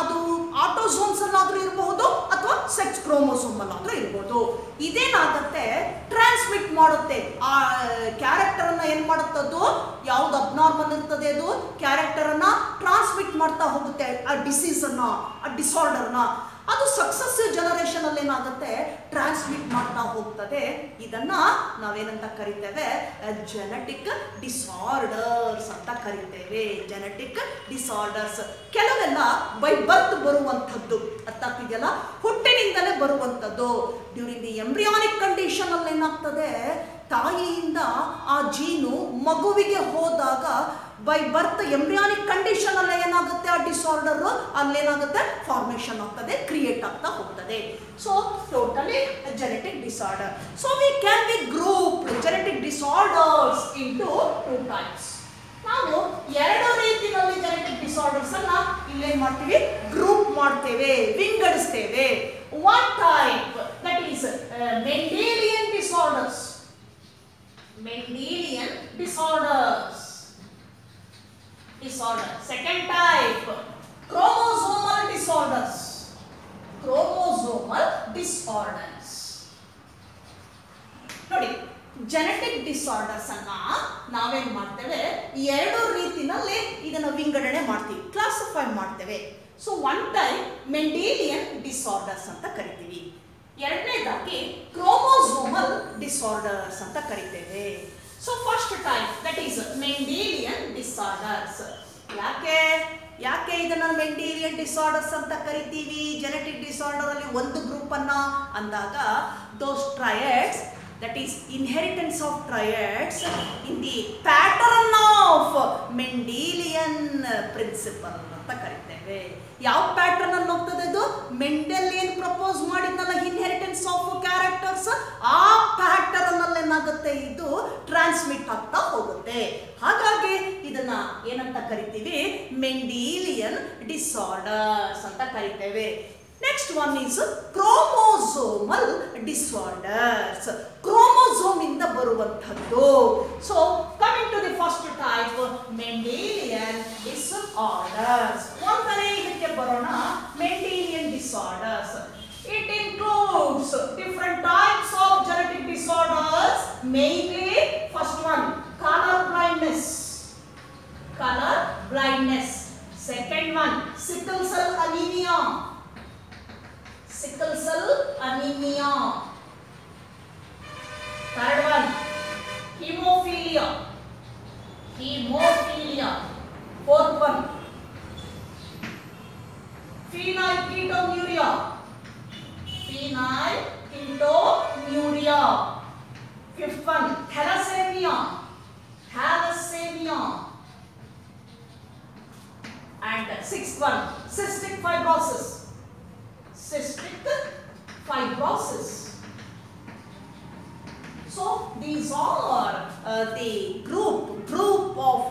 ಅದು ಆಟೋಸೋಮ್ಸ್ ಅಲ್ಲಾದರೂ ಇರಬಹುದು ಅಥವಾ ಸೆಕ್ಸ್ ಕ್ರೋಮೋಸೋಮ್ ಅಲ್ಲಾದರೂ ಇರ್ಬೋದು. ಇದೇನಾಗುತ್ತೆ, ಟ್ರಾನ್ಸ್ಮಿಟ್ ಮಾಡುತ್ತೆ. ಆ ಕ್ಯಾರೆಕ್ಟರನ್ನು ಏನು ಮಾಡುತ್ತದು, ಯಾವುದು ಅಬ್ನಾರ್ಮಲ್ ಇರ್ತದೆ ಅದು ಕ್ಯಾರೆಕ್ಟರನ್ನು ಟ್ರಾನ್ಸ್ಮಿಟ್ ಮಾಡ್ತಾ ಹೋಗುತ್ತೆ, ಆ ಡಿಸೀಸನ್ನು, ಆ ಡಿಸಾರ್ಡರ್ನ. ಅದು ಸಕ್ಸಸ್ಸಿವ್ ಜನರೇಷನ್ ಅಲ್ಲಿ ಏನಾಗುತ್ತೆ, ಟ್ರಾನ್ಸ್ಮಿಟ್ ಮಾಡ್ತಾ ಹೋಗ್ತದೆ. ಇದನ್ನ ನಾವೇನಂತ ಕರಿತೇವೆ, ಜೆನೆಟಿಕ್ ಡಿಸಾರ್ಡರ್ಸ್ ಅಂತ ಕರಿತೇವೆ. ಜೆನೆಟಿಕ್ ಡಿಸಾರ್ಡರ್ಸ್ ಕೆಲವೆಲ್ಲ ಬೈ ಬರ್ತ್ ಬರುವಂಥದ್ದು, ಅರ್ಥಾಗ್ತಿದೆಯಲ್ಲ, ಹುಟ್ಟಿನಿಂದಲೇ ಬರುವಂಥದ್ದು. ಡ್ಯೂರಿಂಗ್ ದಿ ಎಂಬ್ರಿಯಾನಿಕ್ ಕಂಡೀಷನ್ ಅಲ್ಲಿ ಏನಾಗ್ತದೆ, ತಾಯಿಯಿಂದ ಆ ಜೀನು ಮಗುವಿಗೆ ಹೋದಾಗ ಬೈ ಬರ್ತ್ ಎಂಬ್ರಿಯಾನಿಕ್ ಕಂಡೀಷನ್ ಅಲ್ಲೇ ಏನಾಗುತ್ತೆ, ಆ ಡಿಸಾರ್ಡರ್ ಅಲ್ಲೇನಾಗುತ್ತೆ, ಫಾರ್ಮೇಷನ್ ಆಗ್ತದೆ, ಕ್ರಿಯೇಟ್ ಆಗ್ತಾ ಹೋಗ್ತದೆ. So totally genetic disorder. So we can be group genetic disorders into 2 types. ನಾವು 2 ರೀತಿಯಲ್ಲಿ ಜೆನೆಟಿಕ್ ಡಿಸಾರ್ಡರ್ಸ್ ಅನ್ನ ಇಲ್ಲೇನ್ ಮಾಡ್ತೀವಿ, ಗ್ರೂಪ್ ಮಾಡ್ತೇವೆ, ವಿಂಗಡಿಸ್ತೇವೆ. One type that is Mendelian disorders. Mendelian disorders. Second type, chromosomal disorders. ನೋಡಿ, ಜೆನೆಟಿಕ್ ಡಿಸಾರ್ಡರ್ಸ್ ಅನ್ನ ನಾವೇನ್ ಮಾಡ್ತೇವೆ, 2 ರೀತಿನಲ್ಲಿ ಇದನ್ನ ವಿಂಗಡಣೆ ಮಾಡ್ತೀವಿ, ಕ್ಲಾಸಿಫೈ ಮಾಡ್ತೇವೆ. So one type Mendelian disorders ಅಂತ ಕರಿತೀವಿ. ಎರಡನೇದಾಗಿ ಕ್ರೋಮೋಸೋಮಲ್ ಡಿಸಾರ್ಡರ್ಸ್ ಅಂತ ಕರಿತೇವೆ. So first type that is Mendelian disorders. ಯಾಕೆ ಇದನ್ನ ಮೆಂಡೆಲಿಯನ್ ಡಿಸಾರ್ಡರ್ಸ್ ಅಂತ ಕರಿತೀವಿ? ಜೆನೆಟಿಕ್ ಡಿಸಾರ್ಡರ್ ಅಲ್ಲಿ ಒಂದು ಗ್ರೂಪ್ ಅನ್ನ ಅಂದಾಗ ದೋಸ್ ಟ್ರಯಡ್ಸ್, that is inheritance of triads in the pattern of Mendelian principle ಅಂತ ಕರಿತೇವೆ. ಯಾವ ಪ್ಯಾಟರ್ನ್ ಅಲ್ಲಿ ಹೋಗ್ತದೆ ಅದು? ಮೆಂಡೆಲ್ ಏನ್ ಪ್ರಪೋಸ್ ಮಾಡಿದ್ನಲ್ಲ ಇನ್ಹೆರಿಟೆನ್ಸ್ ಆಫ್ ಕ್ಯಾರೆಕ್ಟರ್ಸ್, ಆ ಪ್ಯಾಟರ್ನ್ ಅಲ್ಲಿ ಏನಾಗುತ್ತೆ, ಇದು ಟ್ರಾನ್ಸ್ಮಿಟ್ ಆಗ್ತಾ ಹೋಗುತ್ತೆ. ಹಾಗಾಗಿ ಇದನ್ನ ಏನಂತ ಕರಿತೀವಿ, ಮೆಂಡೆಲಿಯನ್ ಡಿಸಾರ್ಡರ್ಸ್ ಅಂತ ಕರಿತೇವೆ. Next one is chromosomal disorders. Chromosome ಇಂದ ಬರುವಂತದ್ದು. So coming to the first type, Mendelian disorders. ಒಂದನೇ ಇದಕ್ಕೆ ಬರೋಣ, Mendelian disorders. It includes different types of genetic disorders. Mainly first one, color blindness. Second one, sickle cell anemia. Third one, hemophilia. Fourth one, phenylketonuria. Fifth one, thalassemia. And sixth one, cystic fibrosis. So these are the group of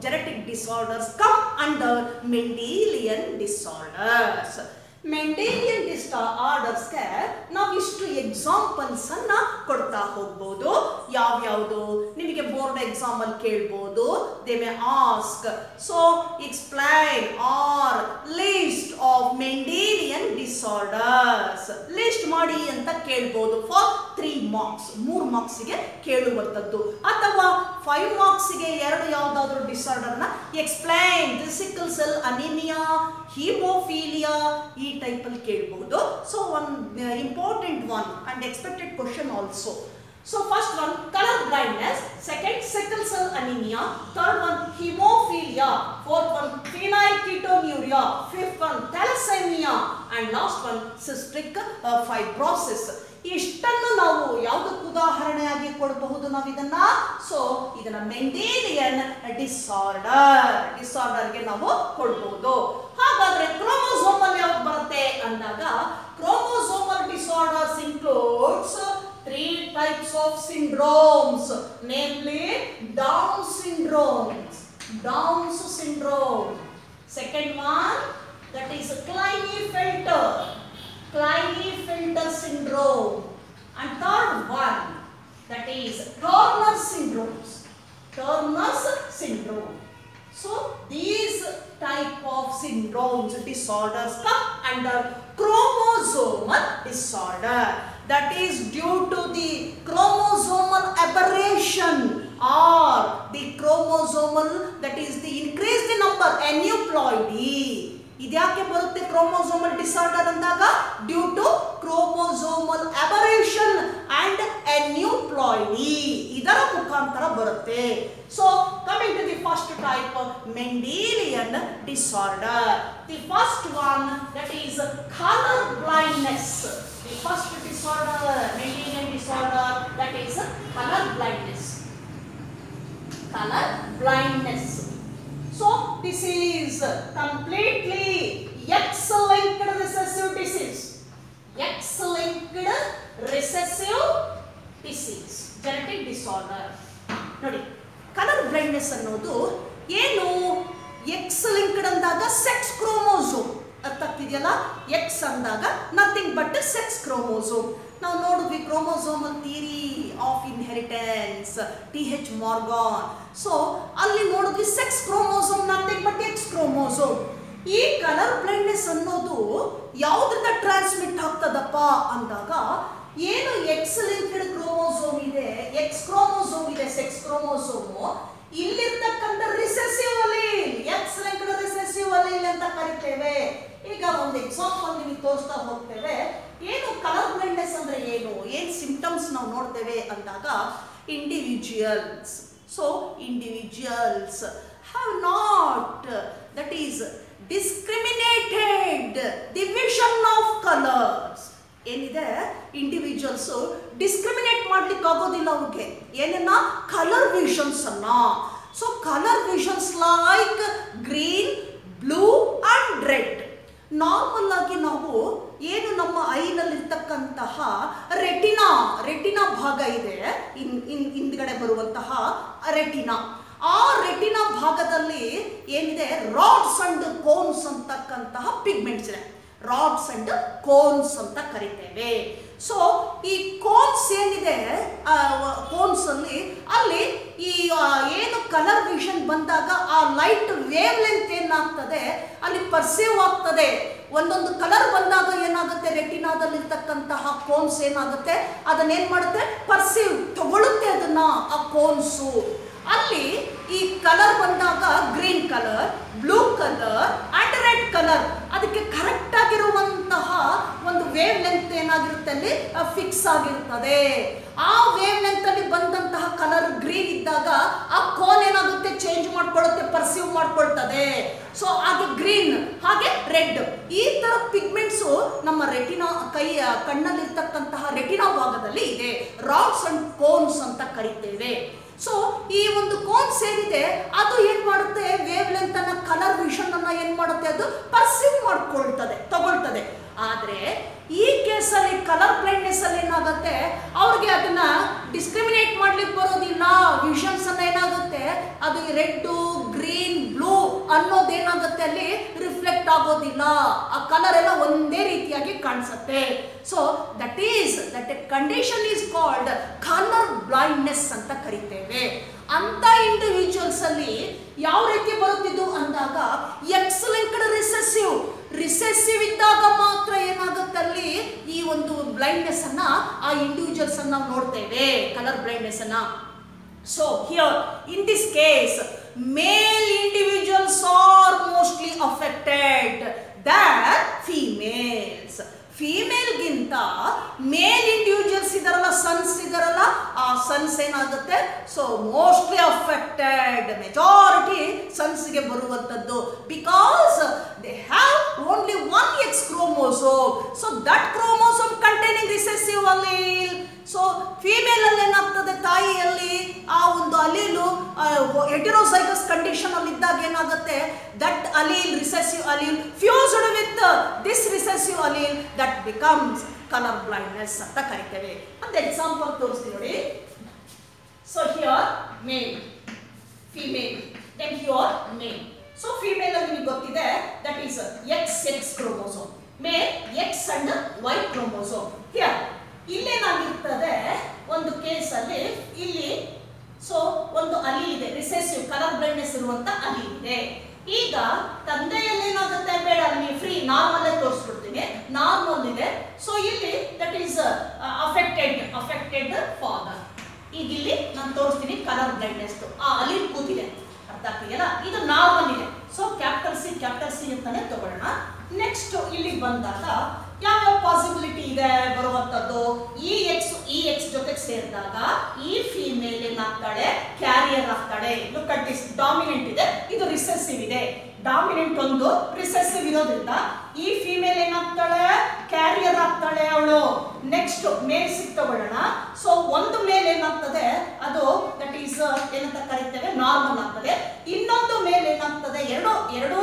genetic disorders come under Mendelian disorders. Mendelian disorders ಗೆ ನಾವು ಇಷ್ಟು ಎಕ್ಸಾಂಪಲ್ಸ್ ಅನ್ನ ಕೊಡ್ತಾ ಹೋಗ್ಬೋದು. ಯಾವ್ಯಾವುದು ನಿಮಗೆ ಬೋರ್ಡ್ ಎಕ್ಸಾಮ್ ಅಲ್ಲಿ ಕೇಳ್ಬೋದು. They may ask, so explain or list of Mendelian disorders, list ಮಾಡಿ ಅಂತ ಕೇಳ್ಬೋದು. ಫಾರ್ 3 marks, 3 ಮಾರ್ಕ್ಸ್ಗೆ ಕೇಳುವಂಥದ್ದು. ಅಥವಾ 5 ಮಾರ್ಕ್ಸ್ಗೆ 2 ಯಾವುದಾದ್ರೂ ಡಿಸಾರ್ಡರ್ನ explain, sickle cell anaemia, haemophilia, ಈ ಟೈಪ್ ಅಲ್ಲಿ ಕೇಳಬಹುದು. So one important one and expected question also. So first one, color blindness. Second, sickle cell anemia. Third one, hemophilia. Fourth one, phenylketonuria. Fifth one, thalassemia. And last one cystic fibrosis. ಇಷ್ಟನ್ನು ನಾವು ಯಾವುದಕ್ಕೆ ಉದಾಹರಣೆಯಾಗಿ ಕೊಡಬಹುದು ನಾವು ಇದನ್ನ? ಸೊ ಇದನ್ನ ಮೆಂಡೆಲಿಯನ್ ಡಿಸಾರ್ಡರ್ಗೆ ನಾವು ಕೊಡಬಹುದು. ಹಾಗಾದ್ರೆ ಕ್ರೋಮೋಸೋಮಲ್ ಯಾವ್ದು ಬರುತ್ತೆ ಅಂದಾಗ chromosomal disorders includes 3 types of syndromes, namely Down syndrome. Second one, that is Klinefelter syndrome. And third one, that is Turner's syndrome. So these type of syndromes, disorders come under chromosomal disorder. That is due to the chromosomal aberration or the chromosomal, that is the increased number aneuploidy. ಇದ್ಯಾಕೆ ಬರುತ್ತೆ ಕ್ರೋಮೋಸೋಮಲ್ ಡಿಸಾರ್ಡರ್ ಅಂದಾಗ? Due to chromosomal aberration and aneuploidy, ಇದರ ಮುಖಾಂತರ ಬರುತ್ತೆ. So coming to the first type, Mendelian disorder. The first one, that is colour blindness. The first disorder, Mendelian disorder, that is color blindness. So this is completely X-linked recessive disease, genetic disorder. ನೋಡಿ, ಕಲರ್ ಬ್ಲೈಂಡ್ನೆಸ್ ಅನ್ನೋದು ಏನು? ಎಕ್ಸ್ ಲಿಂಕ್ಡ್ ಅಂದಾಗ ಸೆಕ್ಸ್ ಕ್ರೋಮೋಸೋಮ್ ಅರ್ಥಾಗ್ತಿದೆಯಲ್ಲ. ಎಕ್ಸ್ ಅಂದಾಗ ನಥಿಂಗ್ ಬಟ್ ಸೆಕ್ಸ್ ಕ್ರೋಮೋಸೋಮ್. ನಾವು ನೋಡಿದ್ವಿ chromosomal theory of inheritance, TH Morgan. So ಅಲ್ಲಿ ನೋಡಿದ್ವಿ sex chromosome nothing but X chromosome. ಈ ಕಲರ್ ಬ್ಲೈಂಡ್ನೆಸ್ ಅನ್ನೋದು ಯಾವುದರಿಂದ ಟ್ರಾನ್ಸ್ಮಿಟ್ ಆಗ್ತದಪ್ಪ ಅಂದಾಗ, ಏನು ಎಕ್ಸ್ ಲಿಂಕ್ಡ್ ಕ್ರೋಮೋಸೋಮ್ ಇದೆ, ಎಕ್ಸ್ ಕ್ರೋಮೋಸೋಮ್ ಇದೆ, ಸೆಕ್ಸ್ ಕ್ರೋಮೋಸೋಮು, ಇಲ್ಲಿರ್ತಕ್ಕಂಥ recessive allele, X linked recessive allele ಅಂತ ಕರಿತೇವೆ. ಈಗ ಒಂದು ಎಕ್ಸಾಂಪಲ್ ನಿಮಗೆ ತೋರಿಸ್ತಾ ಹೋಗ್ತೇವೆ. ಏನು ಕಲರ್ ಬ್ಲೈಂಡ್ನೆಸ್ ಅಂದ್ರೆ ಏನು ಸಿಂಪ್ಟಮ್ಸ್ ನಾವು ನೋಡ್ತೇವೆ ಅಂದಾಗ, individuals have not, that is discriminated the vision of colors. ಏನಿದೆ, ಇಂಡಿವಿಜುವಲ್ಸ್ ಡಿಸ್ಕ್ರಿಮಿನೇಟ್ ಮಾಡ್ಲಿಕ್ಕೆ ಆಗೋದಿಲ್ಲ ಅವ್ರಿಗೆ ಏನನ್ನ, ಕಲರ್ ವಿಷನ್ಸ್ ಅನ್ನ. So colour visions like green, blue and red. Normal ಆಗಿ ನಾವು ಏನು ನಮ್ಮ ಐನಲ್ಲಿರ್ತಕ್ಕಂತಹ ರೆಟಿನಾ ಭಾಗ ಇದೆ, ಹಿಂದ್ಗಡೆ ಬರುವಂತಹ ರೆಟಿನಾ, ಆ ರೆಟಿನಾ ಭಾಗದಲ್ಲಿ ಏನಿದೆ, ರಾಡ್ಸ್ ಅಂಡ್ ಕೋನ್ಸ್ ಅಂತಕ್ಕಂತಹ ಪಿಗ್ಮೆಂಟ್ಸ್ ಇದೆ. ರಾಡ್ಸ್ ಅಂಡ್ ಕೋನ್ಸ್ ಅಂತ ಕರಿತೇವೆ. ಸೊ ಈ ಕೋನ್ಸ್ ಏನಿದೆ, ಕೋನ್ಸ್ ಅಲ್ಲಿ ಈ ಏನು ಕಲರ್ ವಿಷನ್ ಬಂದಾಗ ಆ ಲೈಟ್ ವೇವ್ ಲೆಂತ್ ಏನಾಗ್ತದೆ ಅಲ್ಲಿ ಪರ್ಸೀವ್ ಆಗ್ತದೆ. ಒಂದೊಂದು ಕಲರ್ ಬಂದಾಗ ಏನಾಗುತ್ತೆ, ರೆಟಿನಾದಲ್ಲಿರ್ತಕ್ಕಂತಹ ಕೋನ್ಸ್ ಏನಾಗುತ್ತೆ, ಅದನ್ನೇನ್ ಮಾಡುತ್ತೆ, ಪರ್ಸೀವ್ ತಗೊಳುತ್ತೆ ಅದನ್ನ, ಆ ಕೋನ್ಸು. ಅಲ್ಲಿ ಈ ಕಲರ್ ಬಂದಾಗ green colour, blue colour and red colour, ಅದಕ್ಕೆ ಕರೆಕ್ಟ್ ಆಗಿರುವಂತಹ ಒಂದು ವೇವ್ ಲೆಂತ್ ಏನಾಗಿರುತ್ತೆ ಅಲ್ಲಿ ಫಿಕ್ಸ್ ಆಗಿರ್ತದೆ. ಆ ವೇವ್ ಲೆಂತ್ ಅಲ್ಲಿ ಬಂದಂತಹ ಕಲರ್ ಗ್ರೀನ್ ಇದ್ದಾಗ ಆ ಕೋನ್ ಏನಾಗುತ್ತೆ, ಚೇಂಜ್ ಮಾಡ್ಕೊಳ್ಳುತ್ತೆ, ಪರ್ಸೀವ್ ಮಾಡ್ಕೊಳ್ತದೆ. ಸೊ ಹಾಗೆ ಗ್ರೀನ್, ಹಾಗೆ ರೆಡ್, ಈ ತರ ಪಿಗ್ಮೆಂಟ್ಸ್ ನಮ್ಮ ರೆಟಿನಾ ಕಣ್ಣಲ್ಲಿರ್ತಕ್ಕಂತಹ ರೆಟಿನಾ ಭಾಗದಲ್ಲಿ ಇದೆ. ರಾಡ್ಸ್ ಅಂಡ್ ಕೋನ್ಸ್ ಅಂತ ಕರಿತೇವೆ. ಸೊ ಈ ಒಂದು ಕೋನ್ಸ್ ಏನಿದೆ ಅದು ಏನ್ ಮಾಡುತ್ತೆ, ವೇವ್ ಲೆಂತ್ ಅನ್ನ, ಕಲರ್ ವಿಷನ್ ಅನ್ನ ಏನ್ ಮಾಡುತ್ತೆ, ಅದು ಪರ್ಸೀವ್ ಮಾಡ್ಕೊಳ್ತದೆ, ತಗೊಳ್ತದೆ. ಆದ್ರೆ ಈ ಕೇಸಲ್ಲಿ ಕಲರ್ ಬ್ಲೈಂಡ್ನೆಸ್ ಅಲ್ಲಿ ಏನಾಗುತ್ತೆ, ಅವ್ರಿಗೆ ಅದನ್ನ ಡಿಸ್ಕ್ರಿಮಿನೇಟ್ ಮಾಡ್ಲಿಕ್ಕೆ ಬರೋದಿಲ್ಲ. ವಿಷನ್ಸ್ ಅನ್ನ ಏನಾಗುತ್ತೆ, ಅದು ರೆಡ್, ಗ್ರೀನ್, ಬ್ಲೂ ಅನ್ನೋದೇನಾಗುತ್ತೆ ಅಲ್ಲಿ ರಿಫ್ಲೆಕ್ಟ್ ಆಗೋದಿಲ್ಲ. ಆ ಕಲರ್ ಎಲ್ಲ ಒಂದೇ ರೀತಿಯಾಗಿ ಕಾಣಿಸುತ್ತೆ. So that condition is called colour blindness ಅಂತ ಕರಿತೇವೆ. ಅಂತ ಇಂಡಿವಿಜುವಲ್ಸ್ ಅಲ್ಲಿ ಯಾವ ರೀತಿ ಬರುತ್ತಿದ್ದು ಅಂದಾಗ, ಎಕ್ಸ್ ಲಿಂಕ್ಡ್ ರಿಸೆಸಿವ್ ಇದ್ದಾಗ ಮಾತ್ರ ಏನಾಗುತ್ತೆ ಅಲ್ಲಿ ಈ ಒಂದು ಬ್ಲೈಂಡ್ನೆಸ್ ಅನ್ನ, ಆ ಇಂಡಿವಿಜುವಲ್ಸ್ ಅನ್ನ ನಾವು ನೋಡ್ತೇವೆ, ಕಲರ್ ಬ್ಲೈಂಡ್ನೆಸ್ ಅನ್ನ. So here in this case male individuals are mostly affected than females. Female ಗಿಂತ ಮೇಲ್ ಇಂಡಿವಿಜುವಲ್ಸ್ ಇದರಲ್ಲ, ಸನ್ಸ್ ಇದರಲ್ಲ, ಆ ಸನ್ಸ್ ಏನಾಗುತ್ತೆ, ಸೊ ಮೋಸ್ಟ್ಲಿ ಅಫೆಕ್ಟೆಡ್, ಮೆಜಾರಿಟಿ ಸನ್ಸ್ಗೆ ಬರುವಂಥದ್ದು. Because they have only one X chromosome chromosome. So that chromosome containing recessive allele. So female ಅಲ್ಲಿ ಏನಾಗ್ತದೆ, ತಾಯಿಯಲ್ಲಿ ಆ ಒಂದು ಅಲೀಲು ಹೆಟೆರೋಸೈಗಸ್ ಕಂಡೀಷನ್ ಅಲ್ಲಿ ಇದ್ದಾಗ ಏನಾಗುತ್ತೆ, that allele recessive allele fused with this recessive allele that becomes colour blindness ಅಂತ ಕರಿತೇವೆ. ಒಂದು ಎಕ್ಸಾಂಪಲ್ ತೋರಿಸ್ತೀವಿ ನೋಡಿ. So here male, female, then here male. So female ಅಲ್ಲಿ ನಿಮಗೆ ಗೊತ್ತಿದೆ that is XX chromosome, male X and Y chromosome. Here ಇಲ್ಲೇನಾಗಿರ್ತದೆ, ಒಂದು ಕೇಸಲ್ಲಿ ಇಲ್ಲಿ ಸೊ ಒಂದು ಅಲೀಲ್ ಇದೆ, ರಿಸೆಸಿವ್ ಕಲರ್ ಬ್ಲೈಂಡ್ನೆಸ್ ಇರುವಂತ ಅಲೀಲ್ ಇದೆ. ಈಗ ತಂದೆಯಲ್ಲಿ ಏನಾಗುತ್ತೆ, ಬೇಡ ನಿಮಗೆ ಫ್ರೀ ನಾರ್ಮಲ್ ತೋರಿಸ್ಬಿಡ್ತೀನಿ. ನಾರ್ಮಲ್ ಇದೆ. ಸೊ ಇಲ್ಲಿ ದಟ್ ಈಸ್ ಅಫೆಕ್ಟೆಡ್ ಫಾದರ್. ಈಗ ಇಲ್ಲಿ ನಾನು ತೋರಿಸ್ತೀನಿ ಕಲರ್ ಬ್ಲೈಂಡ್ನೆಸ್, ಆ ಅಲೀಲ್ ಕೂತಿದೆ, ಅರ್ಥ ಆಗ್ತಿದೆಯಲ್ಲ, ಇದು ನಾರ್ಮಲ್ ಇದೆ. ಸೊ ಕ್ಯಾಪಿಟಲ್ ಸಿ ಅಂತಾನೆ ತಗೊಳ್ಳೋಣ. ನೆಕ್ಸ್ಟ್ ಇಲ್ಲಿಗೆ ಬಂದಾಗ ಯಾವ ಪಾಸಿಬಿಲಿಟಿ ಇದೆ ಬರುವಂತದ್ದು, ಈ ಎಕ್ಸ್ ಜೊತೆಗೆ ಸೇರಿದಾಗ ಈ ಫೀಮೇಲ್ ಏನಾಗ್ತಾಳೆ, ಕ್ಯಾರಿಯರ್ ಆಗ್ತಾಳೆ. ಲುಕ್ ಅಟ್ ದಿಸ್, ಡಾಮಿನೆಂಟ್ ಇದೆ, ಇದು ರಿಸೆಸಿವ್ ಇದೆ. ಡಾಮಿನೆಂಟ್ ಒಂದು, ರಿಸೆಸಿವ್ ಇರೋದ್ರಿಂದ ಈ ಫೀಮೇಲ್ ಏನಾಗ್ತಾಳೆ, ಕ್ಯಾರಿಯರ್ ಆಗ್ತಾಳೆ ಅವಳು. ನೆಕ್ಸ್ಟ್ ಮೇಲ್ ತಗೊಳ್ಳೋಣ. ಸೊ ಒಂದು ಮೇಲ್ ಏನಾಗ್ತದೆ, ಅದು ದಟ್ ಈಸ್ ಏನಂತ ಕರಿತೇವೆ, ನಾರ್ಮಲ್ ಆಗ್ತದೆ. ಇನ್ನೊಂದು ಮೇಲ್ ಏನಾಗ್ತದೆ, ಎರಡೂ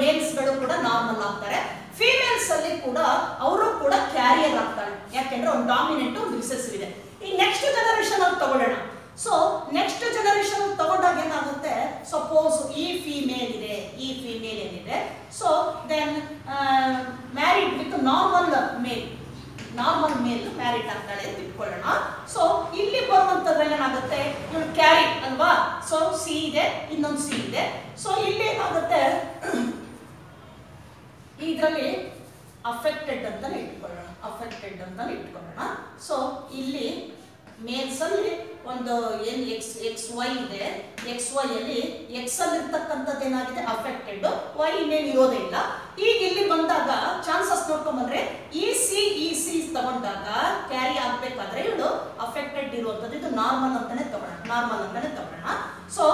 ಮೇಲ್ಸ್ ಗಳು ಕೂಡ ನಾರ್ಮಲ್ ಆಗ್ತಾರೆ. ಫೀಮೇಲ್ಸ್ ಅಲ್ಲಿ ಕೂಡ ಅವರು ಕೂಡ ಕ್ಯಾರಿಯರ್ ಆಗ್ತಾರೆ, ಯಾಕೆಂದ್ರೆ ಒಂದು ಡಾಮಿನೆಂಟ್ ಒಂದು ರಿಸೆಸಿವ್ ಇದೆ. ಈ ನೆಕ್ಸ್ಟ್ ಜನರೇಷನ್ ಅಲ್ಲಿ ತಗೊಳ್ಳೋಣ. ಸೊ ನೆಕ್ಸ್ಟ್ ಜನರೇಷನ್ ತಗೊಂಡಾಗ ಏನಾಗುತ್ತೆ, ಸಪೋಸ್ ಈ ಫೀಮೇಲ್ ಏನಿದೆ, so then married with normal male married ಆಗ್ತಾಳೆ ಅಂತ ಇಟ್ಕೊಳ್ಳೋಣ. ಸೊ ಇಲ್ಲಿ ಬರುವಂತದ್ರಲ್ಲಿ ಏನಾಗುತ್ತೆ, ಇವಳು ಕ್ಯಾರಿ ಅಲ್ವಾ. ಸೊ ಸಿ ಇದೆ, ಇನ್ನೊಂದು ಸಿ ಇದೆ. ಸೊ ಇಲ್ಲಿ ಏನಾಗುತ್ತೆ, ಇದರಲ್ಲಿ ಅಫೆಕ್ಟೆಡ್ ಅಂತಾನೆ ಇಟ್ಕೊಳ್ಳೋಣ. ಸೊ ಇಲ್ಲಿ ಮೇಲ್ಸ್ ಅಲ್ಲಿ ಒಂದು ಏನು XY ಇದೆ, XY ಅಲ್ಲಿ X ಅಲ್ಲಿ ಇರ್ತಕ್ಕಂಥದ್ದು ಏನಾಗಿದೆ, ಅಫೆಕ್ಟೆಡ್, Y ಇನ್ನೇನು ಇರೋದೇ ಇಲ್ಲ. ಈಗ ಇಲ್ಲಿ ಬಂದಾಗ ಚಾನ್ಸಸ್ ನೋಡ್ಕೊಂಡ್ಬಂದ್ರೆ ಈ ಸಿ ತಗೊಂಡಾಗ ಕ್ಯಾರಿ ಆಗ್ಬೇಕಾದ್ರೆ ಇವಳು ಅಫೆಕ್ಟೆಡ್ ಇರುವಂತದ್ದು, ಇದು ನಾರ್ಮಲ್ ಅಂತಾನೆ ತಗೊಳ್ಳೋಣ. ಸೊ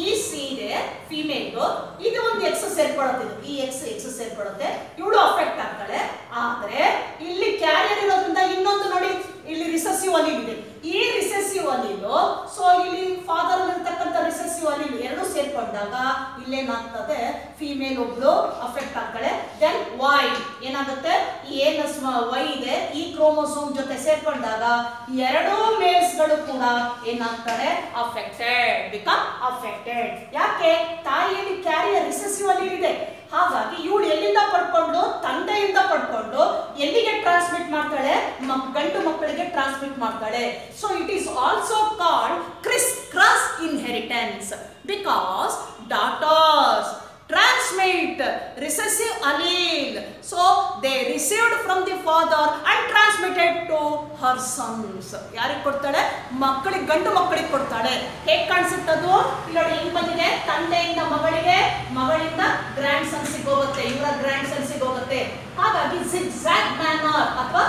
ಈ ಸಿ ಇದೆ ಫಿಮೇಲ್, ಇದು ಒಂದು X ಸೇರ್ಕೊಳ್ಳುತ್ತೆ, ಈ X ಸೇರ್ಕೊಳ್ಳುತ್ತೆ, ಇವಳು ಅಫೆಕ್ಟ್ ಆಗ್ತಾಳೆ. ಆದ್ರೆ ಇಲ್ಲಿ ಕ್ಯಾರಿಯರ್ ಇರೋದ್ರಿಂದ ಇನ್ನೊಂದು ನೋಡಿ, ಇಲ್ಲಿ ರಿಸೆಸಿವ್ ಅಲೀಲ್ ಇದೆ, ಈ ರಿಸೆಸಿವ್ ಅಲೀಲು, ಸೊ ಇಲ್ಲಿ ಫಾದರ್ ಇರ್ತಕ್ಕಂಥ ರಿಸೆಸಿವ್ ಅಲೀಲ್ ಎರಡು ಸೇರ್ಕೊಂಡಾಗ ಇಲ್ಲೇನಾಗ್ತದೆ, ಫಿಮೇಲ್ ಒಬ್ಳು ಅಫೆಕ್ಟ್ ಆಗ್ತಾಳೆ. ದೆನ್ ವೈ ಏನಾಗುತ್ತೆ, ಏನು ವೈ ಇದೆ ಈ ಕ್ರೋಮೋಸೋಮ್ ಜೊತೆ ಸೇರ್ಕೊಂಡಾಗ ಎರಡೂ ಮೇಲ್ಸ್ ಗಳು ಕೂಡ ಏನಾಗ್ತಾರೆ, ಬಿಕಮ್ ಅಫೆಕ್ಟೆಡ್. ಯಾಕೆ, ತಾಯಿಯಲ್ಲಿ ಕ್ಯಾರಿಯರ್ ರಿಸೆಸಿವ್ ಅಲೀಲ್ ಇದೆ. ಹಾಗಾಗಿ ಇವಳು ಎಲ್ಲಿಂದ ಪಡ್ಕೊಂಡು, ತಂದೆಯಿಂದ ಪಡ್ಕೊಂಡು ಎಲ್ಲಿಗೆ ಟ್ರಾನ್ಸ್ಮಿಟ್ ಮಾಡ್ತಾಳೆ, ಗಂಡು ಮಕ್ಕಳಿಗೆ ಟ್ರಾನ್ಸ್ಮಿಟ್ ಮಾಡ್ತಾಳೆ. So it is also called cross inheritance, because daughters transmit recessive allele, so they received from the father and transmitted to her sons. ಯಾರಿಗೆ ಕೊಡ್ತಾಳೆ, ಮಕ್ಕಳಿಗೆ, ಗಂಡು ಮಕ್ಕಳಿಗೆ ಕೊಡ್ತಾಳೆ. ಹೇಗೆ ಕಾಣಿಸುತ್ತೆ ಅದು, ನೋಡಿ ಹಿಂಗ್ ಬಂದಿದೆ, ತಂದೆಯಿಂದ ಮಗಳಿಗೆ, ಮಗಳಿಂದ ಗ್ರ್ಯಾಂಡ್ ಸನ್ಸಿಗೆ ಹೋಗುತ್ತೆ, ಇವರ ಗ್ರ್ಯಾಂಡ್ ಸನ್ಸಿಗೆ ಹೋಗುತ್ತೆ. ಹಾಗಾಗಿ zigzag manner ಅಥವಾ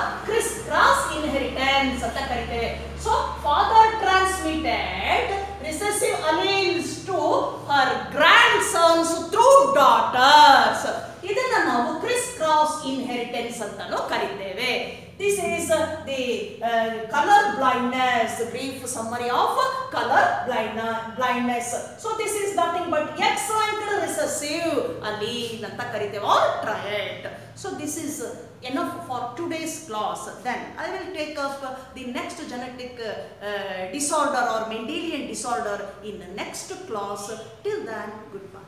ಕ್ರಾಸ್ ಇನ್ಹೆರಿಟೆನ್ಸ್ ಅಂತ ಕರಿತೇವೆ. So father transmitted recessive alleles to her grandsons through daughters. ಇದನ್ನ ನಾವು ಕ್ರಾಸ್ ಇನ್ಹೆರಿಟೆನ್ಸ್ ಅಂತಾನೂ ಕರಿತೇವೆ. This is the color blindness, brief summary of color blindness. So this is nothing but X-linked recessive allele anta kariteve or triad. So this is enough for today's class. Then I will take up the next genetic disorder or Mendelian disorder in the next class. Till then, goodbye.